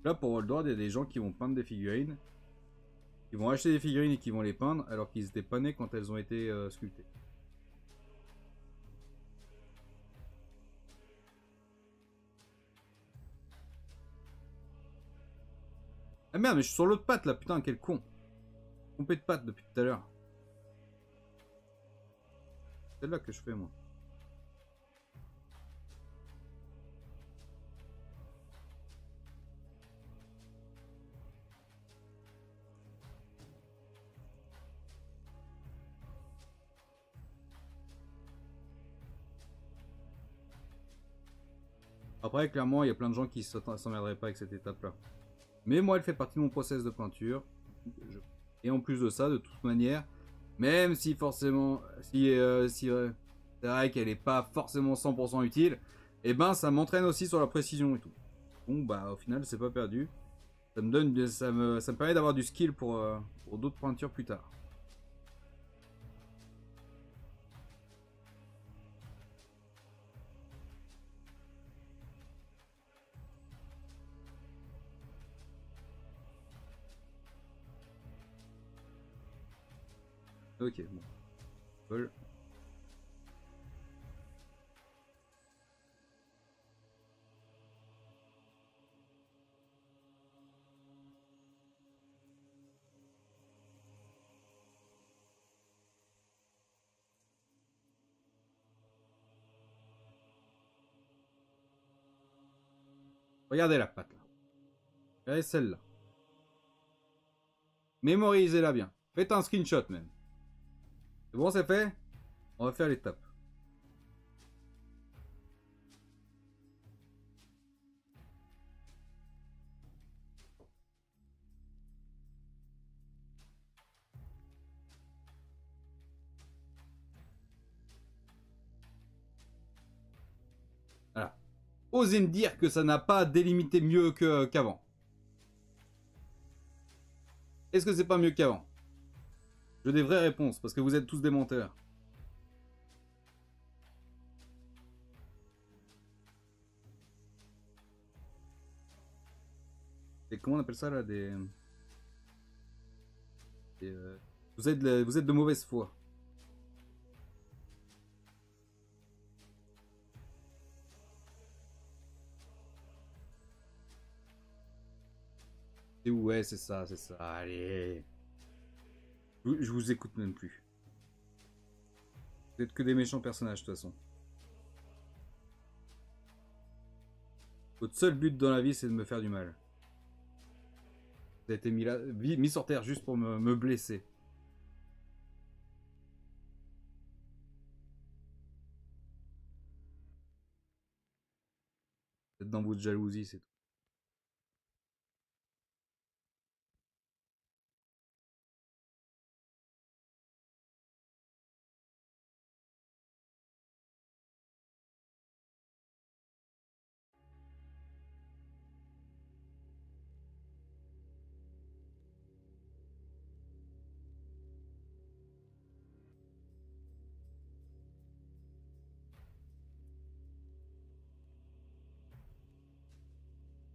Là, pour Old World, il y a des gens qui vont peindre des figurines. Ils vont acheter des figurines et qui vont les peindre alors qu'ils n'étaient pas nés quand elles ont été sculptées. Ah merde, mais je suis sur l'autre patte là, putain, quel con. Trompé de patte depuis tout à l'heure. C'est celle-là que je fais, moi. Après, clairement, il y a plein de gens qui s'emmerderaient pas avec cette étape-là. Mais moi, elle fait partie de mon process de peinture. Et en plus de ça, de toute manière, même si forcément, si c'est vrai qu'elle n'est pas forcément 100% utile, et ben ça m'entraîne aussi sur la précision et tout. Bon, bah au final, c'est pas perdu. Ça me donne, ça me permet d'avoir du skill pour d'autres peintures plus tard. Ok, bon. Cool. Regardez la patte là. Regardez celle-là. Mémorisez-la bien. Faites un screenshot même. C'est bon, c'est fait. On va faire l'étape. Voilà. Osez me dire que ça n'a pas délimité mieux qu'avant. Est-ce que c'est pas mieux qu'avant? Je veux des vraies réponses, parce que vous êtes tous des menteurs. Et comment on appelle ça là vous êtes de mauvaise foi. Et ouais, c'est ça, c'est ça. Allez. Je vous écoute même plus. Vous êtes que des méchants personnages de toute façon. Votre seul but dans la vie, c'est de me faire du mal. Vous avez été mis sur terre juste pour me blesser. Vous êtes dans votre jalousie, c'est tout.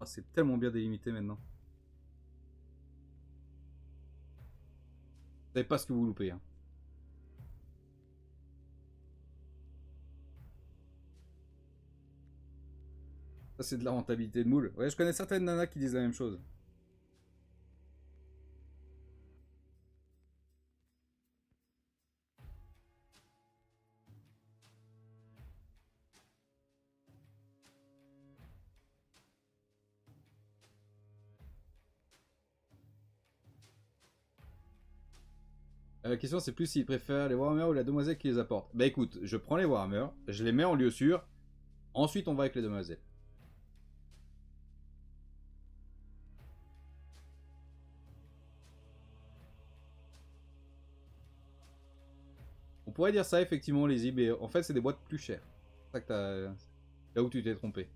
Ah, c'est tellement bien délimité maintenant. Vous savez pas ce que vous loupez. Hein. Ça, c'est de la rentabilité de moule. Ouais, je connais certaines nanas qui disent la même chose. La question, c'est plus s'ils préfèrent les Warhammer ou la demoiselle qui les apporte. Bah écoute, je prends les Warhammer, je les mets en lieu sûr, ensuite on va avec les demoiselles. On pourrait dire ça effectivement, les eBay. En fait, c'est des boîtes plus chères. C'est ça que t'as. Là où tu t'es trompé.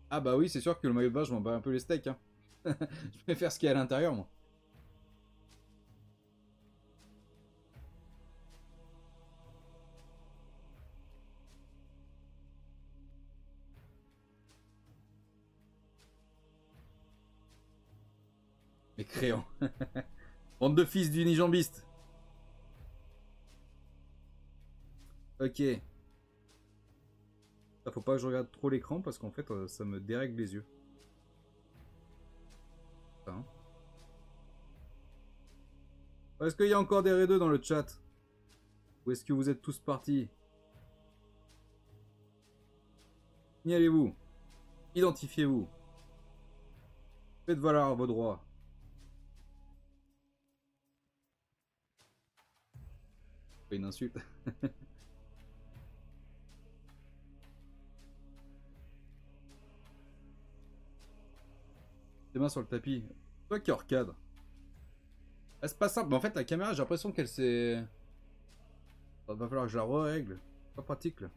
Ah bah oui, c'est sûr que le maillot de bain, je m'en bats un peu les steaks. Hein. Je préfère ce qu'il y a à l'intérieur, moi. Mais créant. Bande de fils d'unijambistes. Ok. Ça, faut pas que je regarde trop l'écran parce qu'en fait, ça me dérègle les yeux. Hein. Est-ce qu'il y a encore des raideux dans le chat? Ou est-ce que vous êtes tous partis? Signalez-vous. Identifiez-vous. Faites valoir vos droits. Pas une insulte. Tes mains sur le tapis. Toi qui recadre. Ah, c'est pas simple. Mais en fait, la caméra, j'ai l'impression qu'elle s'est. Va falloir que je la règle. Pas pratique là.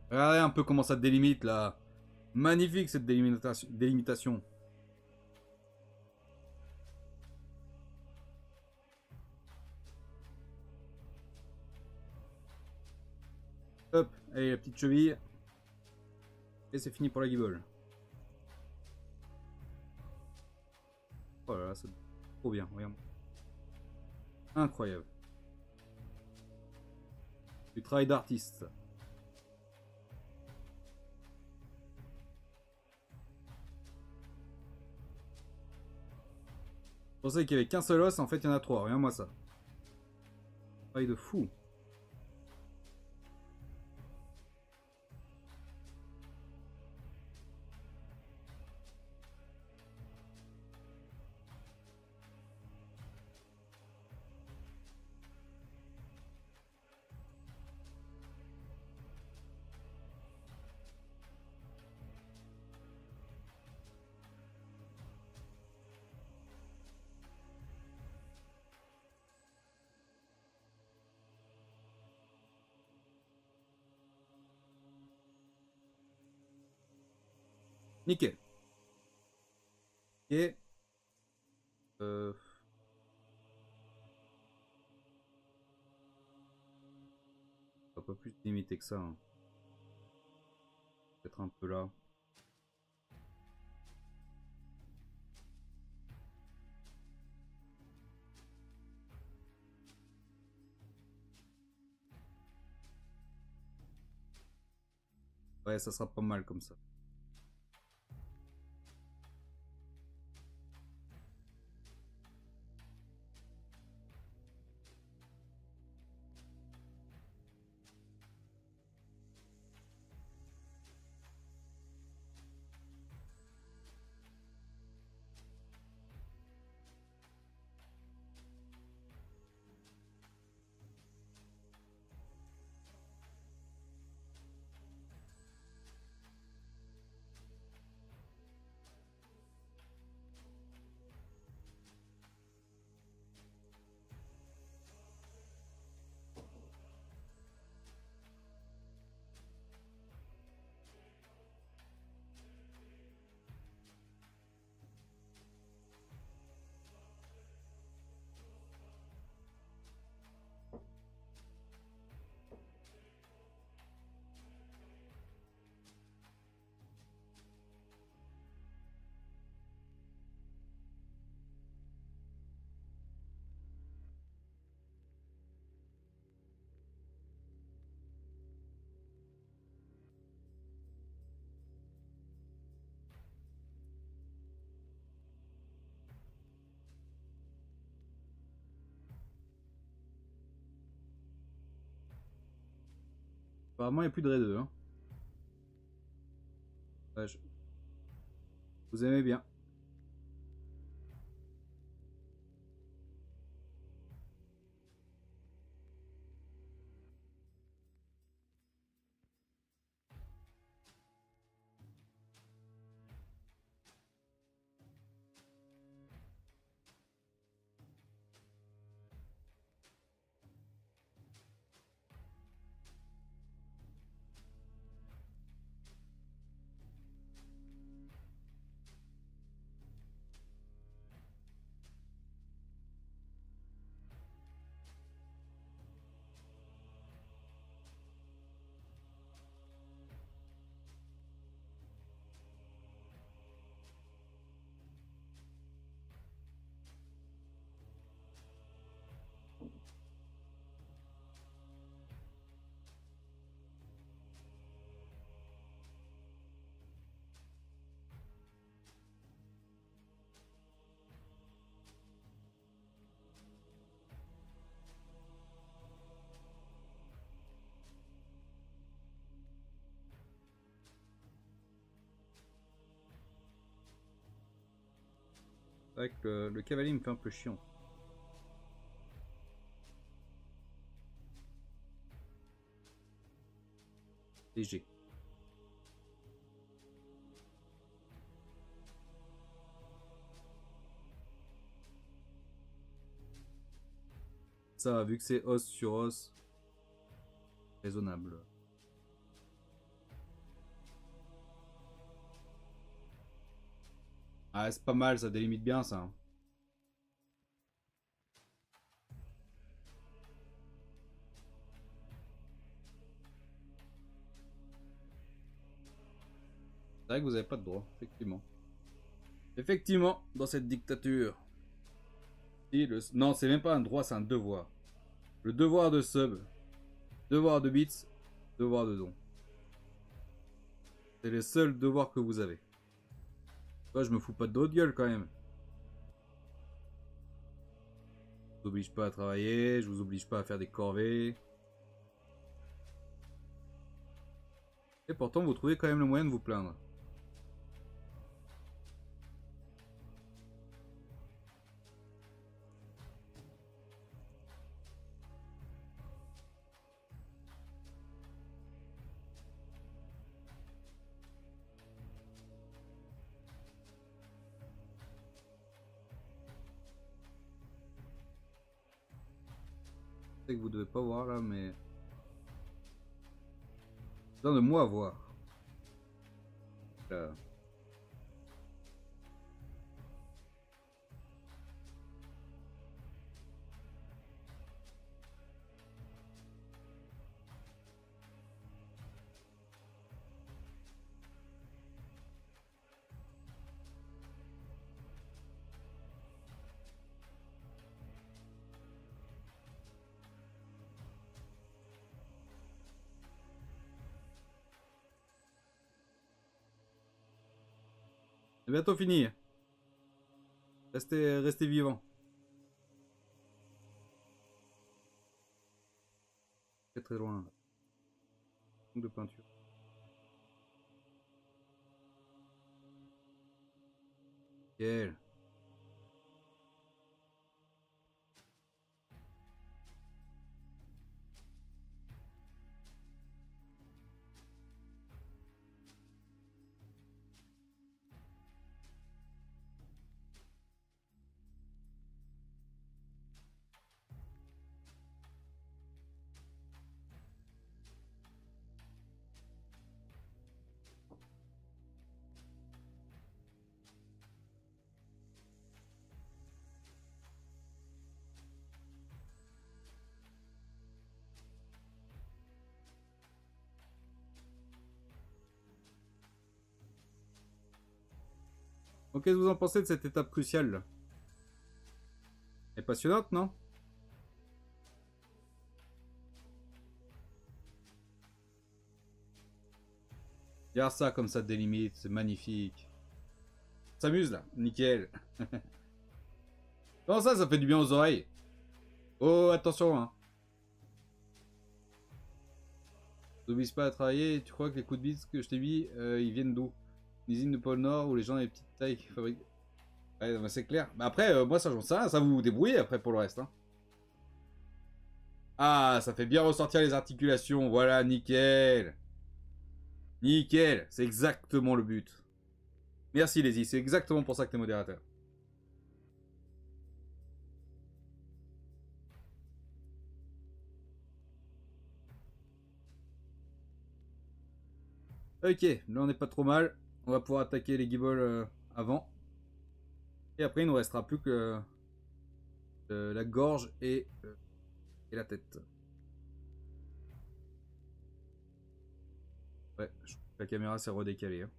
Regardez un peu comment ça délimite là. Magnifique cette délimitation. Hop, allez la petite cheville. Et c'est fini pour la guibole. Oh là là, c'est trop bien, regarde. Incroyable. Du travail d'artiste. Je pensais qu'il y avait qu'un seul os, en fait il y en a trois, regarde-moi ça. Travail de fou. Nickel. Et euh, pas plus limité que ça. Hein. Peut-être un peu là. Ouais, ça sera pas mal comme ça. Apparemment, il n'y a plus de raid 2. Hein. Ouais, vous aimez bien. C'est vrai que le cavalier me fait un peu chiant. Léger. Ça, vu que c'est os sur os, raisonnable. Ah, c'est pas mal, ça délimite bien ça. C'est vrai que vous avez pas de droit, effectivement. Effectivement, dans cette dictature. Non, c'est même pas un droit, c'est un devoir. Le devoir de sub, devoir de bits, devoir de don. C'est les seuls devoirs que vous avez. Moi, je me fous pas de votre gueule quand même. Je vous oblige pas à travailler, je vous oblige pas à faire des corvées. Et pourtant, vous trouvez quand même le moyen de vous plaindre. Je sais que vous devez pas voir là, mais... Besoin de moi à voir. Là. C'est bientôt fini. Restez vivant. Très très loin. De peinture. Nickel. Donc, qu'est-ce que vous en pensez de cette étape cruciale là? Elle est passionnante, non? Regarde ça comme ça délimite, c'est magnifique. On s'amuse là, nickel. Comment ça fait du bien aux oreilles? Oh, attention, hein. N'oblige pas à travailler, tu crois que les coups de bite que je t'ai mis, ils viennent d'où? Une usine de pôle Nord où les gens ont des petites tailles qui fabriquent. Ouais, non, mais c'est clair. Mais après, moi ça j'en sais rien, ça vous vous débrouillez après pour le reste. Hein. Ah, ça fait bien ressortir les articulations, voilà, nickel. Nickel, c'est exactement le but. Merci Lazy, c'est exactement pour ça que t'es modérateur. Ok, là on n'est pas trop mal. On va pouvoir attaquer les guibolles avant. Et après il nous restera plus que la gorge et la tête. Ouais, je trouve que la caméra s'est redécalée. Hein.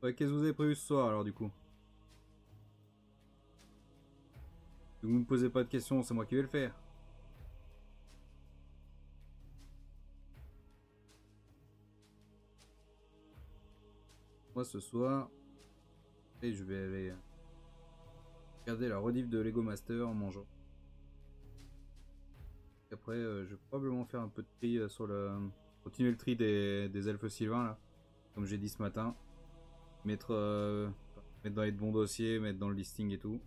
Ouais, qu'est-ce que vous avez prévu ce soir alors du coup? Vous ne me posez pas de questions, c'est moi qui vais le faire. Moi ce soir, et je vais aller regarder la rediff de Lego Master en mangeant. Et après, je vais probablement faire un peu de tri sur le. Continuer le tri des elfes sylvains là, comme j'ai dit ce matin. Mettre, mettre dans les bons dossiers, mettre dans le listing et tout.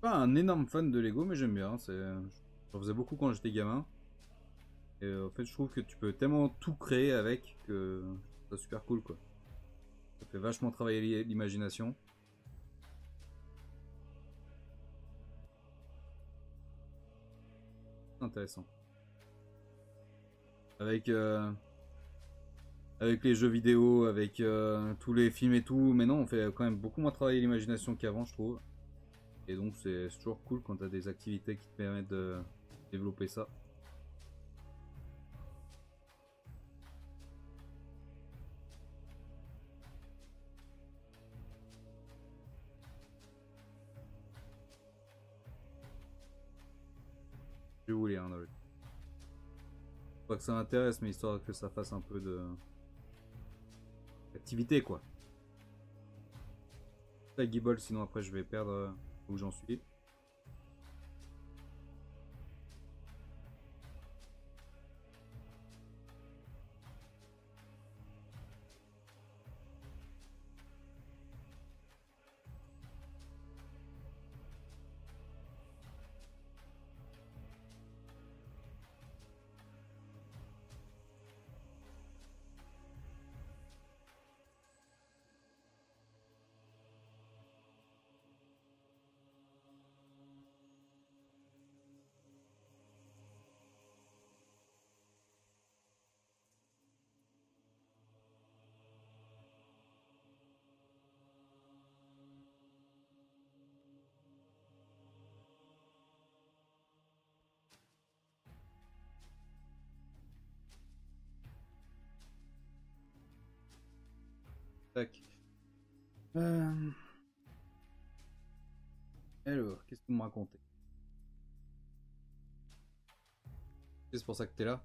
Pas un énorme fan de Lego, mais j'aime bien. J'en faisais beaucoup quand j'étais gamin. Et en fait, je trouve que tu peux tellement tout créer avec que c'est super cool quoi. Ça fait vachement travailler l'imagination. C'est intéressant. Avec, avec les jeux vidéo, avec tous les films et tout. Mais non, on fait quand même beaucoup moins travailler l'imagination qu'avant, je trouve. Et donc, c'est toujours cool quand t'as des activités qui te permettent de développer ça. Je voulais un hein, pas que ça m'intéresse, mais histoire que ça fasse un peu de d'activité quoi. La Gibble, sinon après je vais perdre où j'en suis. Tac. Euh, Alors, qu'est-ce que vous me racontez? C'est pour ça que t'es là.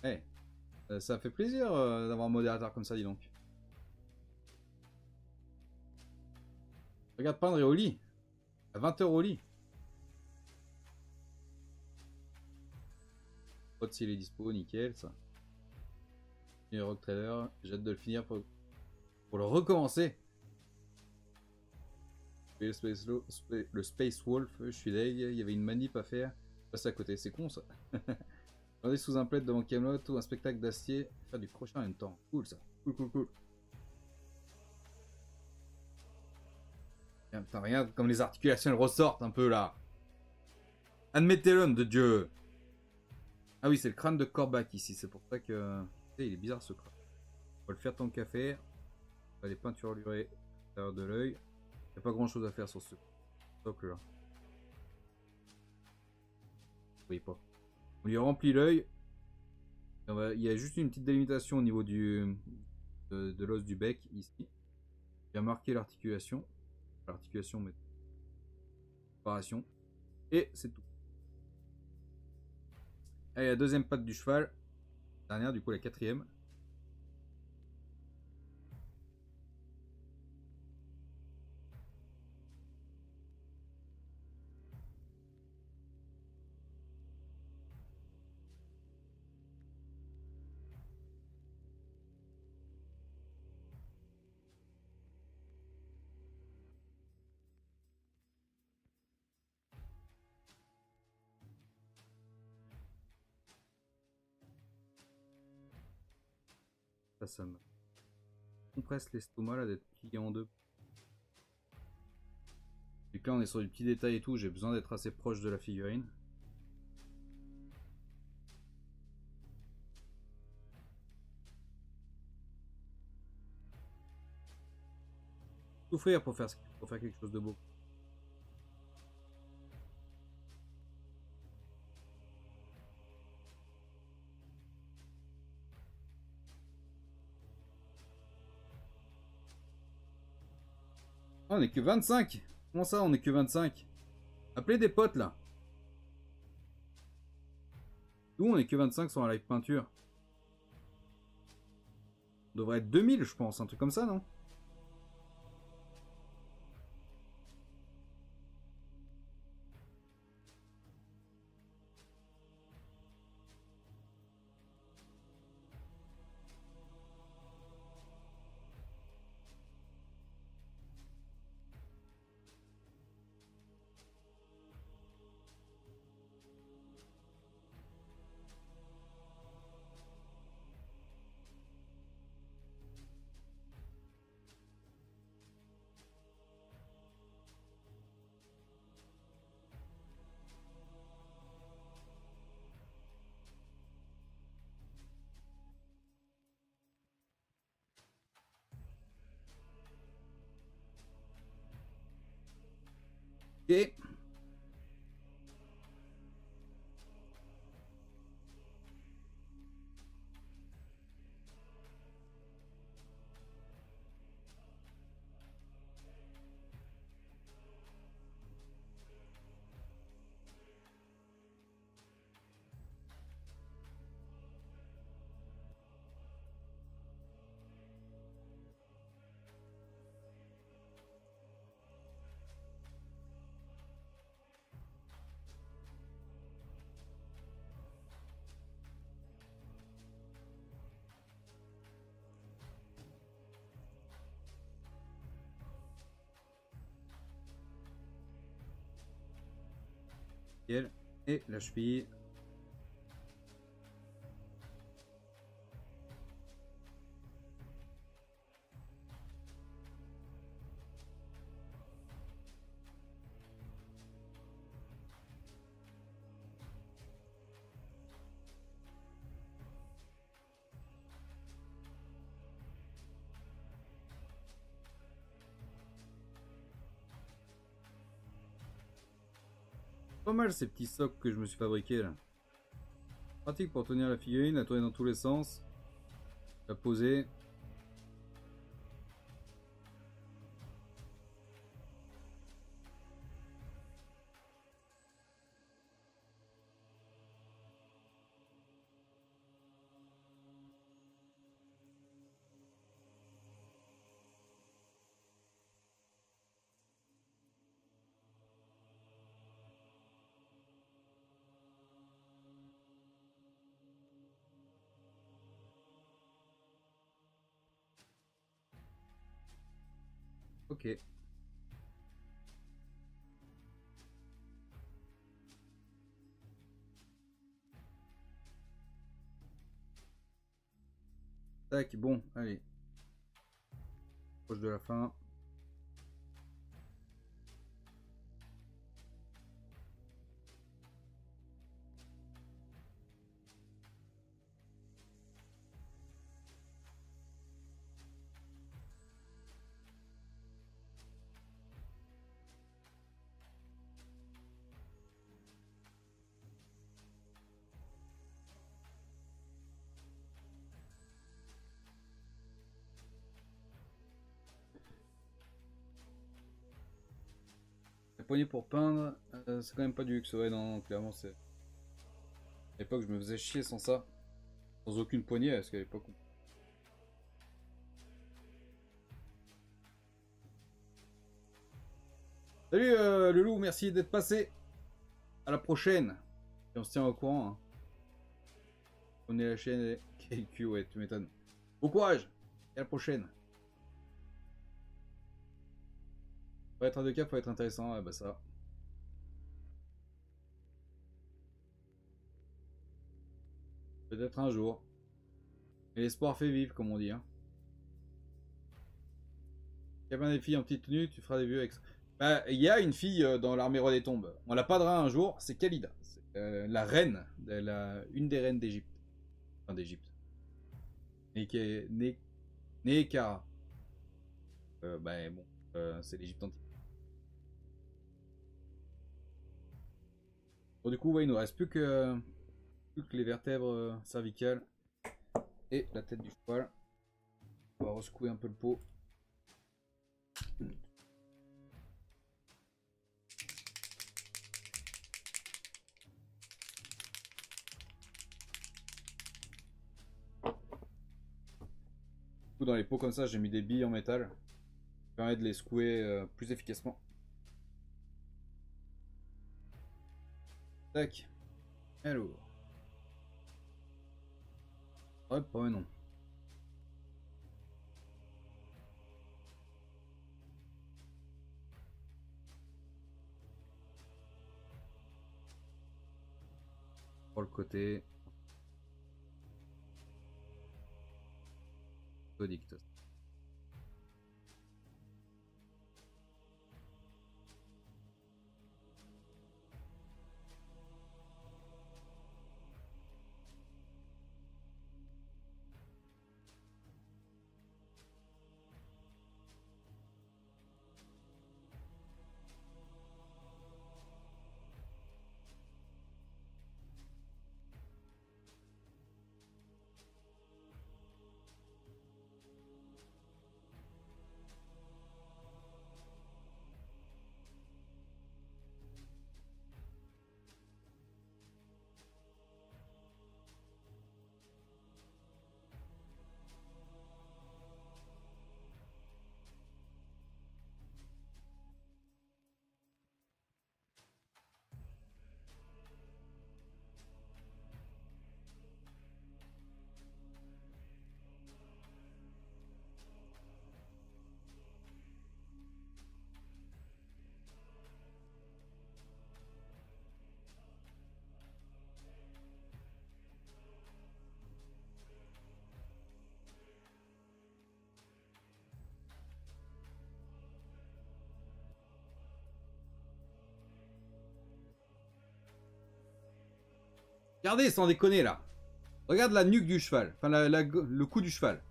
Eh, ça fait plaisir d'avoir un modérateur comme ça, dis donc. Regarde peindre et au lit. À 20 h au lit. Prod s'il est dispo, nickel ça. Et Rock Trader, j'ai hâte de le finir pour le recommencer. Le Space Wolf, je suis deg, il y avait une manip à faire. Je passe à côté, c'est con ça. Regarder sous un plaid devant Camelot ou un spectacle d'acier, faire du crochet en même temps. Cool ça, cool. Putain, regarde comme les articulations elles ressortent un peu là. Admettez-le, de Dieu. Ah oui, c'est le crâne de Corbac ici, c'est pour ça que... il est bizarre ce crâne. On va le faire tant qu'à faire. On va les peinturlurer à l'intérieur de l'œil. Il n'y a pas grand chose à faire sur ce socle là. Vous voyez pas. On lui remplit l'œil. Il y a juste une petite délimitation au niveau de l'os du bec ici. Il a marqué l'articulation. L'articulation, mais séparation. Et c'est tout. Allez, la deuxième patte du cheval. Dernière, du coup la quatrième. Ça me compresse l'estomac là d'être plié en deux. Et là on est sur du petit détail et tout, j'ai besoin d'être assez proche de la figurine. Souffrir pour faire quelque chose de beau. Oh, on est que 25. Comment ça on est que 25? Appelez des potes là. Nous on est que 25 sur un live peinture. On devrait être 2000 je pense, un truc comme ça non? Ok. Et la cheville. Pas mal ces petits socles que je me suis fabriqué là. Pratique pour tenir la figurine, la tourner dans tous les sens. La poser. Ok. Tac, bon, allez. Proche de la fin. La poignée pour peindre, c'est quand même pas du luxe. Ouais, non, clairement, c'est. À l'époque, je me faisais chier sans ça. Sans aucune poignée, parce qu'à l'époque. Salut le loup, merci d'être passé. À la prochaine. Et on se tient au courant. Hein. On est la chaîne KQ, ouais, tu m'étonnes. Bon courage. Et à la prochaine. Faut être à 2K, faut être intéressant. Ouais, bah ça. Peut-être un jour. Et l'espoir fait vivre, comme on dit. Hein. Il y a bien des filles en petite tenue, tu feras des vieux avec. Bah, il y a une fille dans l'armée roi des tombes. On la padra un jour, c'est Khalida. C'est la reine, une des reines d'Égypte. Enfin, d'Égypte. Nekara. Bah bon, c'est l'Égypte antique. Bon, du coup, ouais, il nous reste plus que les vertèbres cervicales et la tête du cheval. On va resecouer un peu le pot. Dans les pots comme ça, j'ai mis des billes en métal. Ça permet de les secouer plus efficacement. Tac. Alors. Hop, ouais, non. Pour le côté. Codictos. Regardez, sans déconner là. Regarde la nuque du cheval. Enfin, le cou du cheval.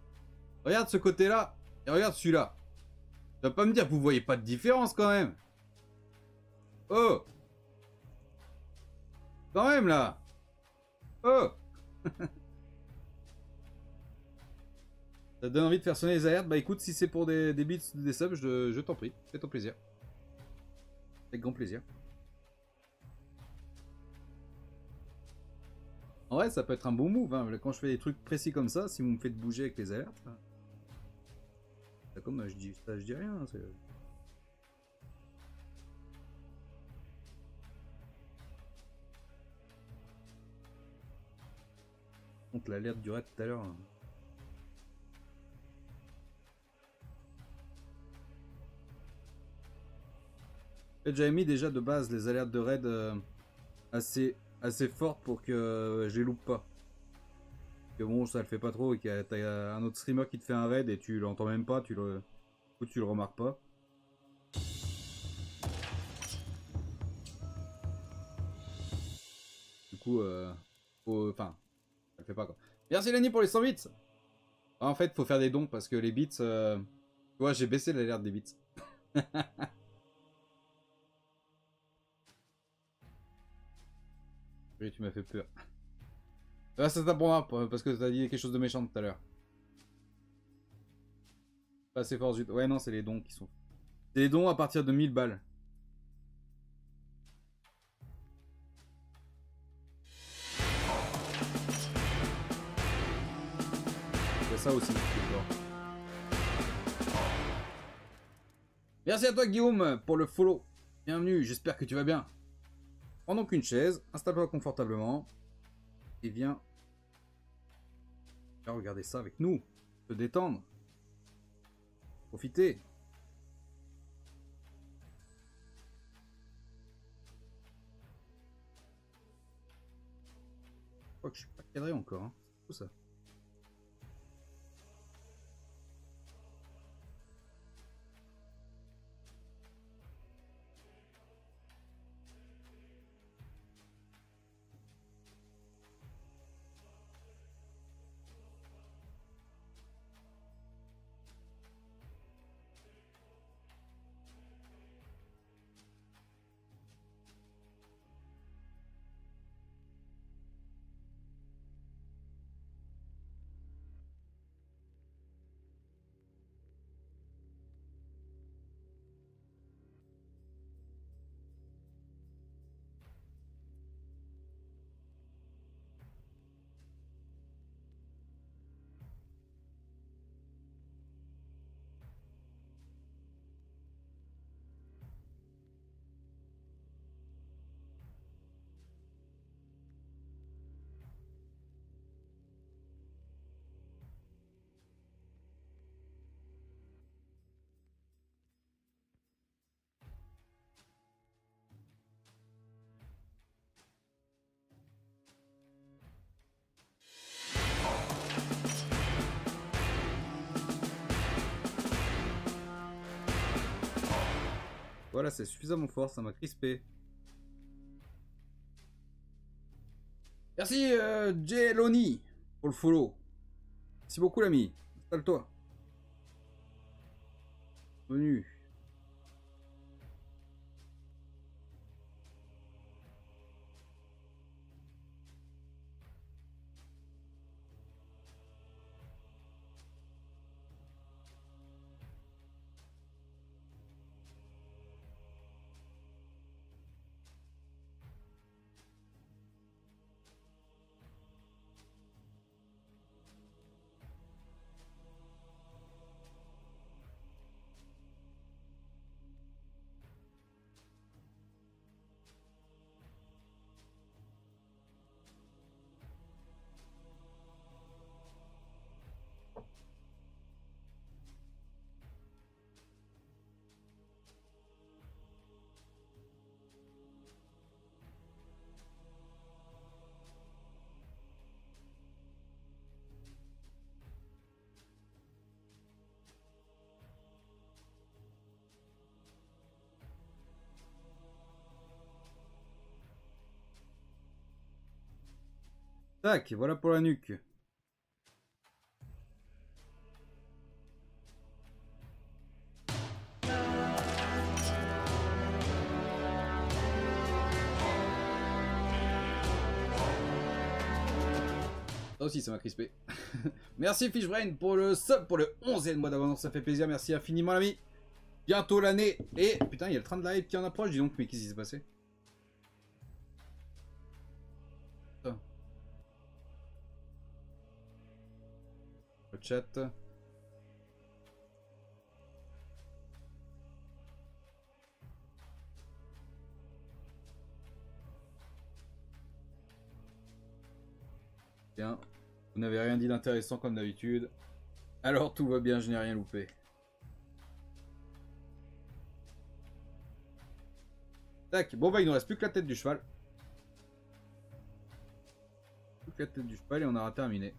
Regarde ce côté-là. Et regarde celui-là. Tu vas pas me dire que vous voyez pas de différence quand même. Oh. Quand même là. Oh. Ça te donne envie de faire sonner les alertes. Bah écoute, si c'est pour des bits, des subs, je t'en prie. Fais-toi plaisir. Avec grand plaisir. En vrai, ça peut être un bon move. Hein. Quand je fais des trucs précis comme ça, si vous me faites bouger avec les alertes. Comme je dis ça, je dis rien. Contre l'alerte du raid tout à l'heure. Hein. En fait, j'avais mis déjà de base les alertes de raid assez fortes pour que je les loupe pas. Que bon, ça le fait pas trop et que t'as un autre streamer qui te fait un raid et tu l'entends même pas, tu le remarques pas. Du coup, enfin, ça le fait pas quoi. Merci Lenny pour les 100 bits. Ah, en fait, faut faire des dons parce que les bits, tu vois, j'ai baissé l'alerte des bits. Oui, tu m'as fait peur. Ah, ça t'apprendra parce que t'as dit quelque chose de méchant tout à l'heure. Pas assez fort, zut. Ouais, non, c'est les dons qui sont. C'est les dons à partir de 1000 balles. C'est ça aussi. Merci à toi, Guillaume, pour le follow. Bienvenue, j'espère que tu vas bien. Prends donc une chaise, installe-toi confortablement. Et viens regarder ça avec nous. Te détendre. Profiter. Je crois que je suis pas cadré encore. Hein. C'est tout ça. Voilà, c'est suffisamment fort, ça m'a crispé. Merci Jeloni pour le follow. Merci beaucoup l'ami. Installe-toi. Venu. Tac, voilà pour la nuque. Ça aussi, ça m'a crispé. Merci Fishbrain pour le sub, pour le 11e mois d'abonnement, ça fait plaisir. Merci infiniment l'ami. Bientôt l'année. Et putain, il y a le train de la hype qui en approche, dis donc, mais qu'est-ce qui s'est passé? Putain. Le chat. Bien. Vous n'avez rien dit d'intéressant comme d'habitude. Alors tout va bien, je n'ai rien loupé. Tac, bon bah il nous reste plus que la tête du cheval. Plus que la tête du cheval et on aura terminé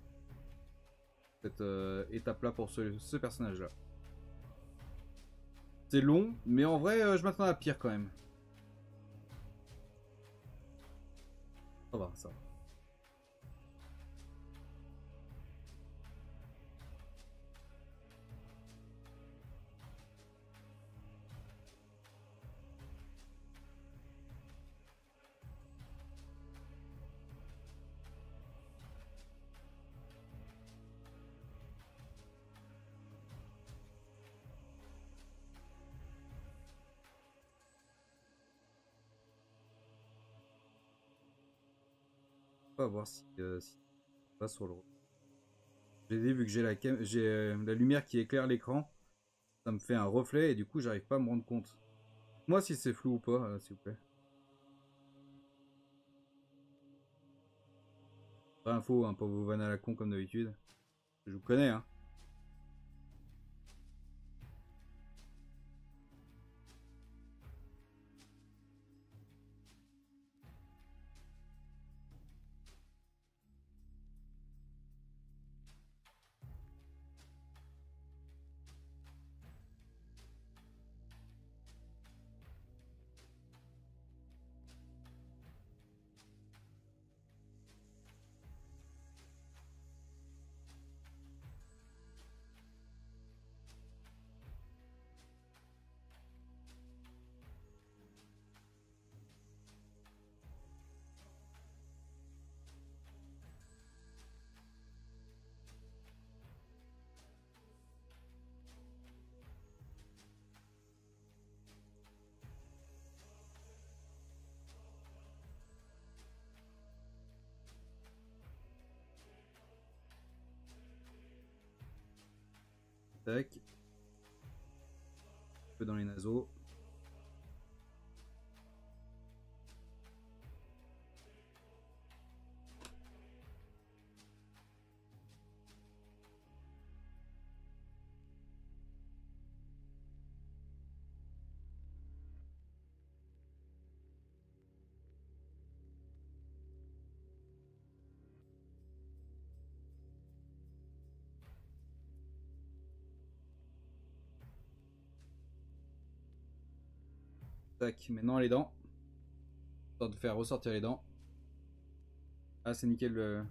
cette étape là pour ce personnage là. C'est long, mais en vrai je m'attends à pire quand même. Ça va, ça va. On va voir si ça passe sur le. J'ai dit, vu que j'ai la lumière qui éclaire l'écran, ça me fait un reflet et du coup j'arrive pas à me rendre compte. Moi si c'est flou ou pas, s'il vous plaît. Pas info, hein, pas vos vannes à la con comme d'habitude. Je vous connais, hein. Tac. Un peu dans les naseaux. Tac, maintenant les dents. Histoire de faire ressortir les dents. Ah c'est nickel.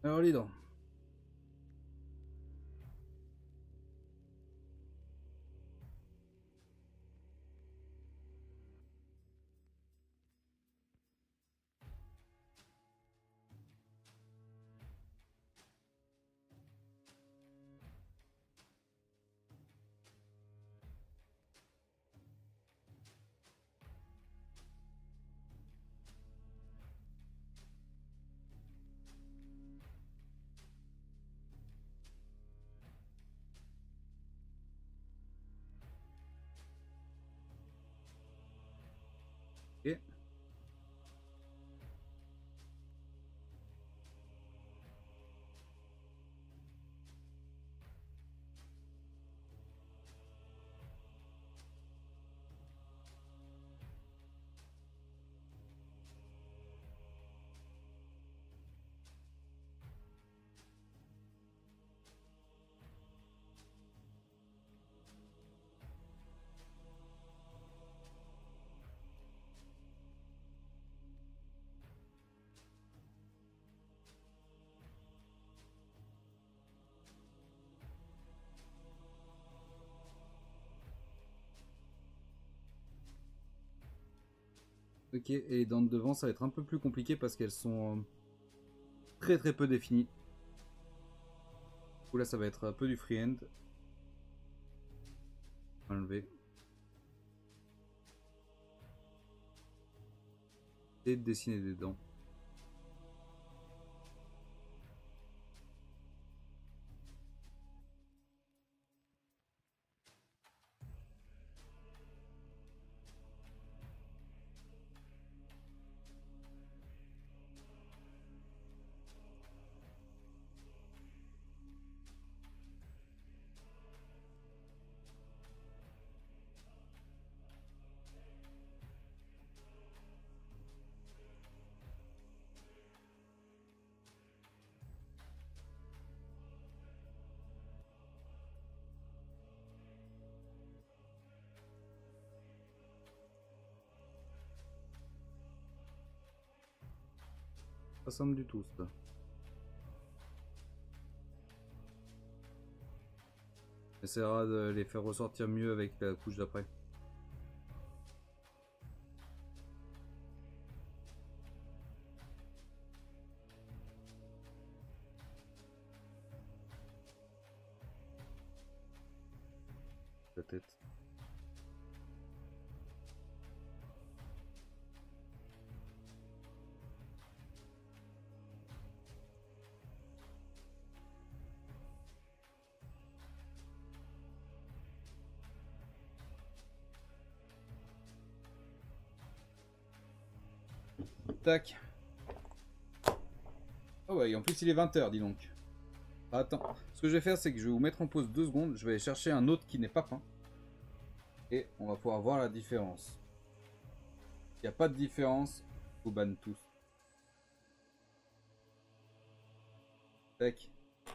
Alors les dents. Ok. Ok, et les dents de devant ça va être un peu plus compliqué parce qu'elles sont très très peu définies. Du coup là ça va être un peu du freehand. Enlever. Et de dessiner des dents. Pas simple du tout ça. On essaiera de les faire ressortir mieux avec la couche d'après. La tête. Tac. Oh ouais, en plus il est 20 h, dis donc. Attends, ce que je vais faire, c'est que je vais vous mettre en pause 2 secondes. Je vais aller chercher un autre qui n'est pas peint. Et on va pouvoir voir la différence. Il n'y a pas de différence, vous banne tous. Tac.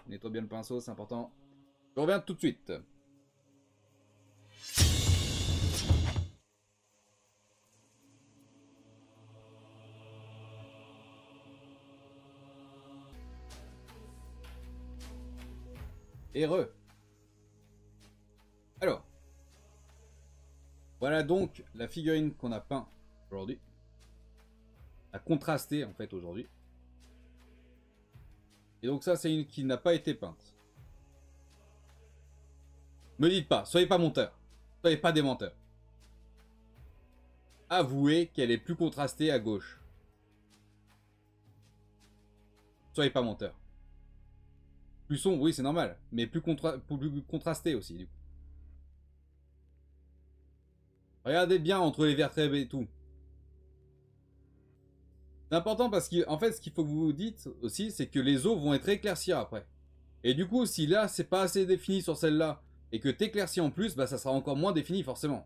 Nettoie bien le pinceau, c'est important. Je reviens tout de suite. Heureux. Alors. Voilà donc la figurine qu'on a peint aujourd'hui. A contrasté en fait aujourd'hui. Et donc ça c'est une qui n'a pas été peinte. Me dites pas, soyez pas menteur. Soyez pas des menteurs. Avouez qu'elle est plus contrastée à gauche. Soyez pas menteur. Plus sombre, oui c'est normal. Mais plus contrasté aussi du coup. Regardez bien entre les vertèbres et tout. C'est important parce qu'en fait, ce qu'il faut que vous vous dites aussi, c'est que les os vont être éclaircis après. Et du coup, si là, c'est pas assez défini sur celle-là, et que t'éclaircis en plus, bah ça sera encore moins défini forcément.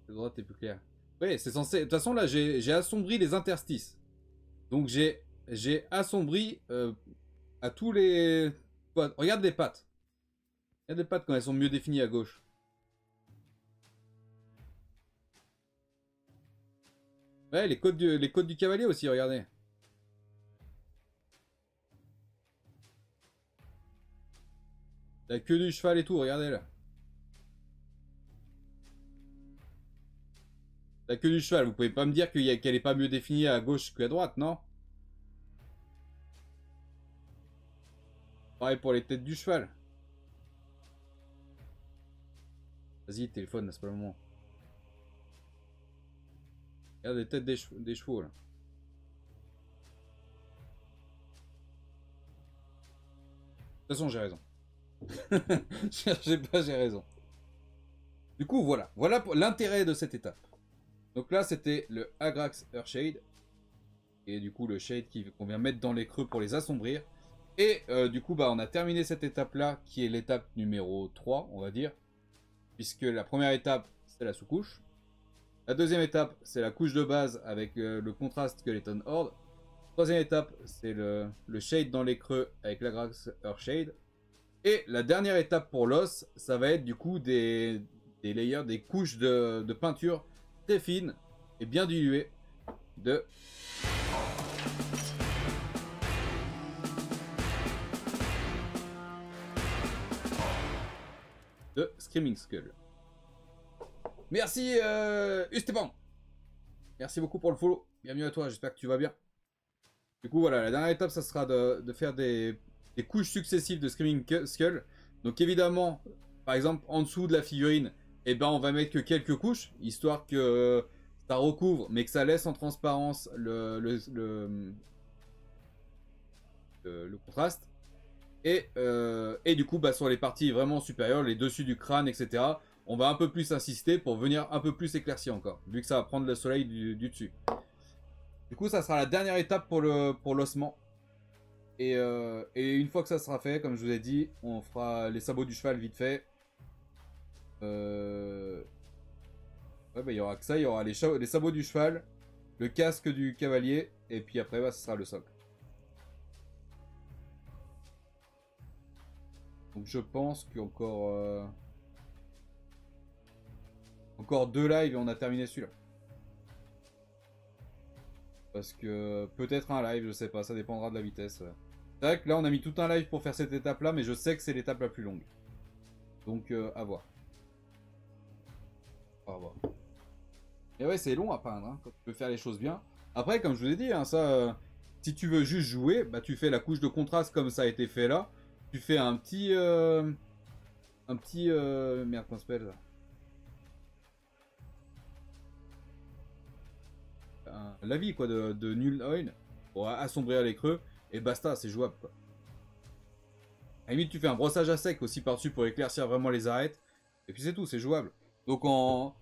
Le droit est plus clair. Oui, c'est censé... De toute façon, là, j'ai assombri les interstices. Donc j'ai assombri à tous les... Regarde les pattes. Regarde les pattes quand elles sont mieux définies à gauche. Ouais, les côtes du cavalier aussi, regardez. La queue du cheval et tout, regardez là. La queue du cheval, vous pouvez pas me dire qu'elle est pas mieux définie à gauche qu'à droite, non? Pareil pour les têtes du cheval. Vas-y, téléphone, c'est pas le moment. Regarde les têtes des chevaux là. De toute façon, j'ai raison. Cherchez pas, j'ai raison. Du coup, voilà. Voilà l'intérêt de cette étape. Donc là, c'était le Agrax Earthshade. Et du coup, le shade qu'on vient mettre dans les creux pour les assombrir. Et du coup, bah, on a terminé cette étape-là, qui est l'étape numéro 3, on va dire. Puisque la première étape, c'est la sous-couche. La deuxième étape, c'est la couche de base avec le contraste Skeleton Horde. Troisième étape, c'est le shade dans les creux avec l'Agrax Earthshade. Et la dernière étape pour l'os, ça va être du coup des layers, des couches de peinture très fines et bien diluées de Screaming Skull. Merci Esteban. Merci beaucoup pour le follow. Bienvenue à toi, j'espère que tu vas bien. Du coup voilà, la dernière étape, ça sera de faire des couches successives de Screaming Skull. Donc évidemment, par exemple, en dessous de la figurine, eh ben, on va mettre que quelques couches, histoire que ça recouvre, mais que ça laisse en transparence le contraste. Et du coup, bah, sur les parties vraiment supérieures, les dessus du crâne, etc., on va un peu plus insister pour venir un peu plus éclaircir encore, vu que ça va prendre le soleil du dessus. Du coup, ça sera la dernière étape pour l'ossement. Et une fois que ça sera fait, comme je vous ai dit, on fera les sabots du cheval vite fait. Ouais, bah, il y aura que ça, il y aura les sabots du cheval, le casque du cavalier, et puis après, bah, ce sera le socle. Donc je pense qu'encore... Encore 2 lives et on a terminé celui-là. Parce que peut-être un live, je sais pas, ça dépendra de la vitesse. C'est vrai que là on a mis tout un live pour faire cette étape là, mais je sais que c'est l'étape la plus longue. Donc à voir. À voir. Et ouais, c'est long à peindre, hein, quand tu veux faire les choses bien. Après, comme je vous ai dit, hein, ça, si tu veux juste jouer, bah tu fais la couche de contraste comme ça a été fait là. Tu fais un petit... merde, comment ça s'appelle ça? L'avis quoi de Null Oil pour assombrir les creux et basta, c'est jouable quoi. À la limite, tu fais un brossage à sec aussi par-dessus pour éclaircir vraiment les arêtes. Et puis c'est tout, c'est jouable. Donc en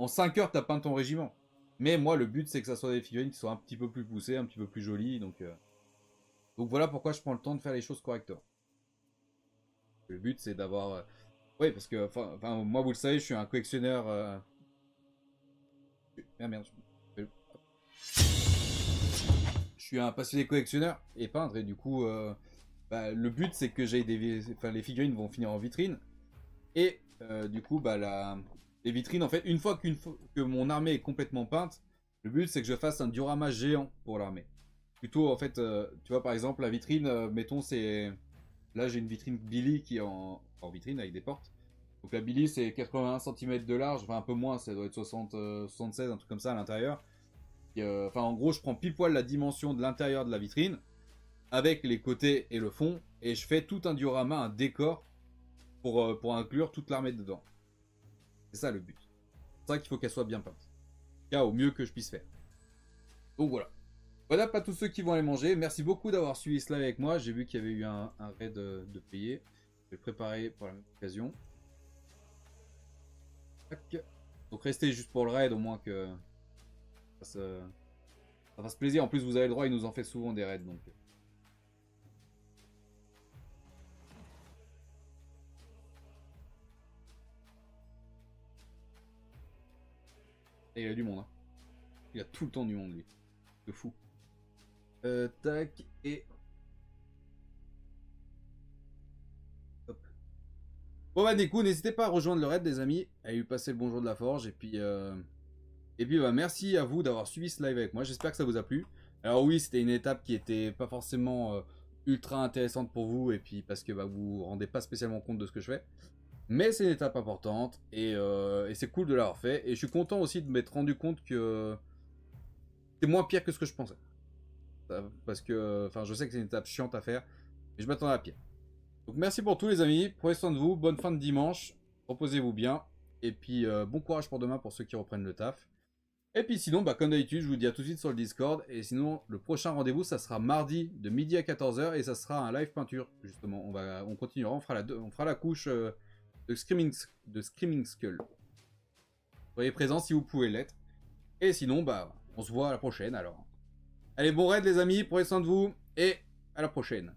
5 heures, t'as peint ton régiment. Mais moi, le but, c'est que ça soit des figurines qui soient un petit peu plus poussées, un petit peu plus jolies. Donc voilà pourquoi je prends le temps de faire les choses correctement. Le but, c'est d'avoir... Oui, parce que moi, vous le savez, je suis un collectionneur... Merde. Je suis un passionné collectionneur et peintre. Et du coup, le but, c'est que les figurines vont finir en vitrine. Et du coup, les vitrines, en fait, une fois que mon armée est complètement peinte, le but, c'est que je fasse un diorama géant pour l'armée. Plutôt, en fait, tu vois, par exemple, la vitrine, mettons, c'est... Là, j'ai une vitrine Billy qui est en vitrine avec des portes. Donc la Billy, c'est 81 cm de large, enfin un peu moins, ça doit être 76, un truc comme ça à l'intérieur. Enfin, en gros, je prends pile poil la dimension de l'intérieur de la vitrine, avec les côtés et le fond, et je fais tout un diorama, un décor, pour inclure toute l'armée dedans. C'est ça le but. C'est ça qu'il faut qu'elle soit bien peinte. Au mieux que je puisse faire. Donc voilà. Voilà pas tous ceux qui vont aller manger. Merci beaucoup d'avoir suivi ce live avec moi. J'ai vu qu'il y avait eu un raid de payer. Je vais le préparer pour la même occasion. Tac. Donc restez juste pour le raid, au moins que ça fasse plaisir. En plus, vous avez le droit, il nous en fait souvent des raids. Donc. Et il a du monde. Hein. Il a tout le temps du monde, lui. De fou. Tac. Et... Hop. Bon bah du coup, n'hésitez pas à rejoindre le raid, les amis. À lui passer le bonjour de la forge. Et puis merci à vous d'avoir suivi ce live avec moi. J'espère que ça vous a plu. Alors oui, c'était une étape qui était pas forcément ultra intéressante pour vous. Et puis parce que vous vous rendez pas spécialement compte de ce que je fais. Mais c'est une étape importante. Et c'est cool de l'avoir fait. Et je suis content aussi de m'être rendu compte que c'est moins pire que ce que je pensais. Parce que je sais que c'est une étape chiante à faire. Mais je m'attendais à pire. Donc merci pour tout les amis. Prenez soin de vous. Bonne fin de dimanche. Reposez-vous bien. Et puis bon courage pour demain pour ceux qui reprennent le taf. Et puis sinon, comme d'habitude, je vous dis à tout de suite sur le Discord. Et sinon, le prochain rendez-vous, ça sera mardi de midi à 14h. Et ça sera un live peinture, justement. On continuera, on fera la couche de Screaming Skull. Soyez présents si vous pouvez l'être. Et sinon, on se voit à la prochaine alors. Allez, bon raid les amis, prenez soin de vous. Et à la prochaine.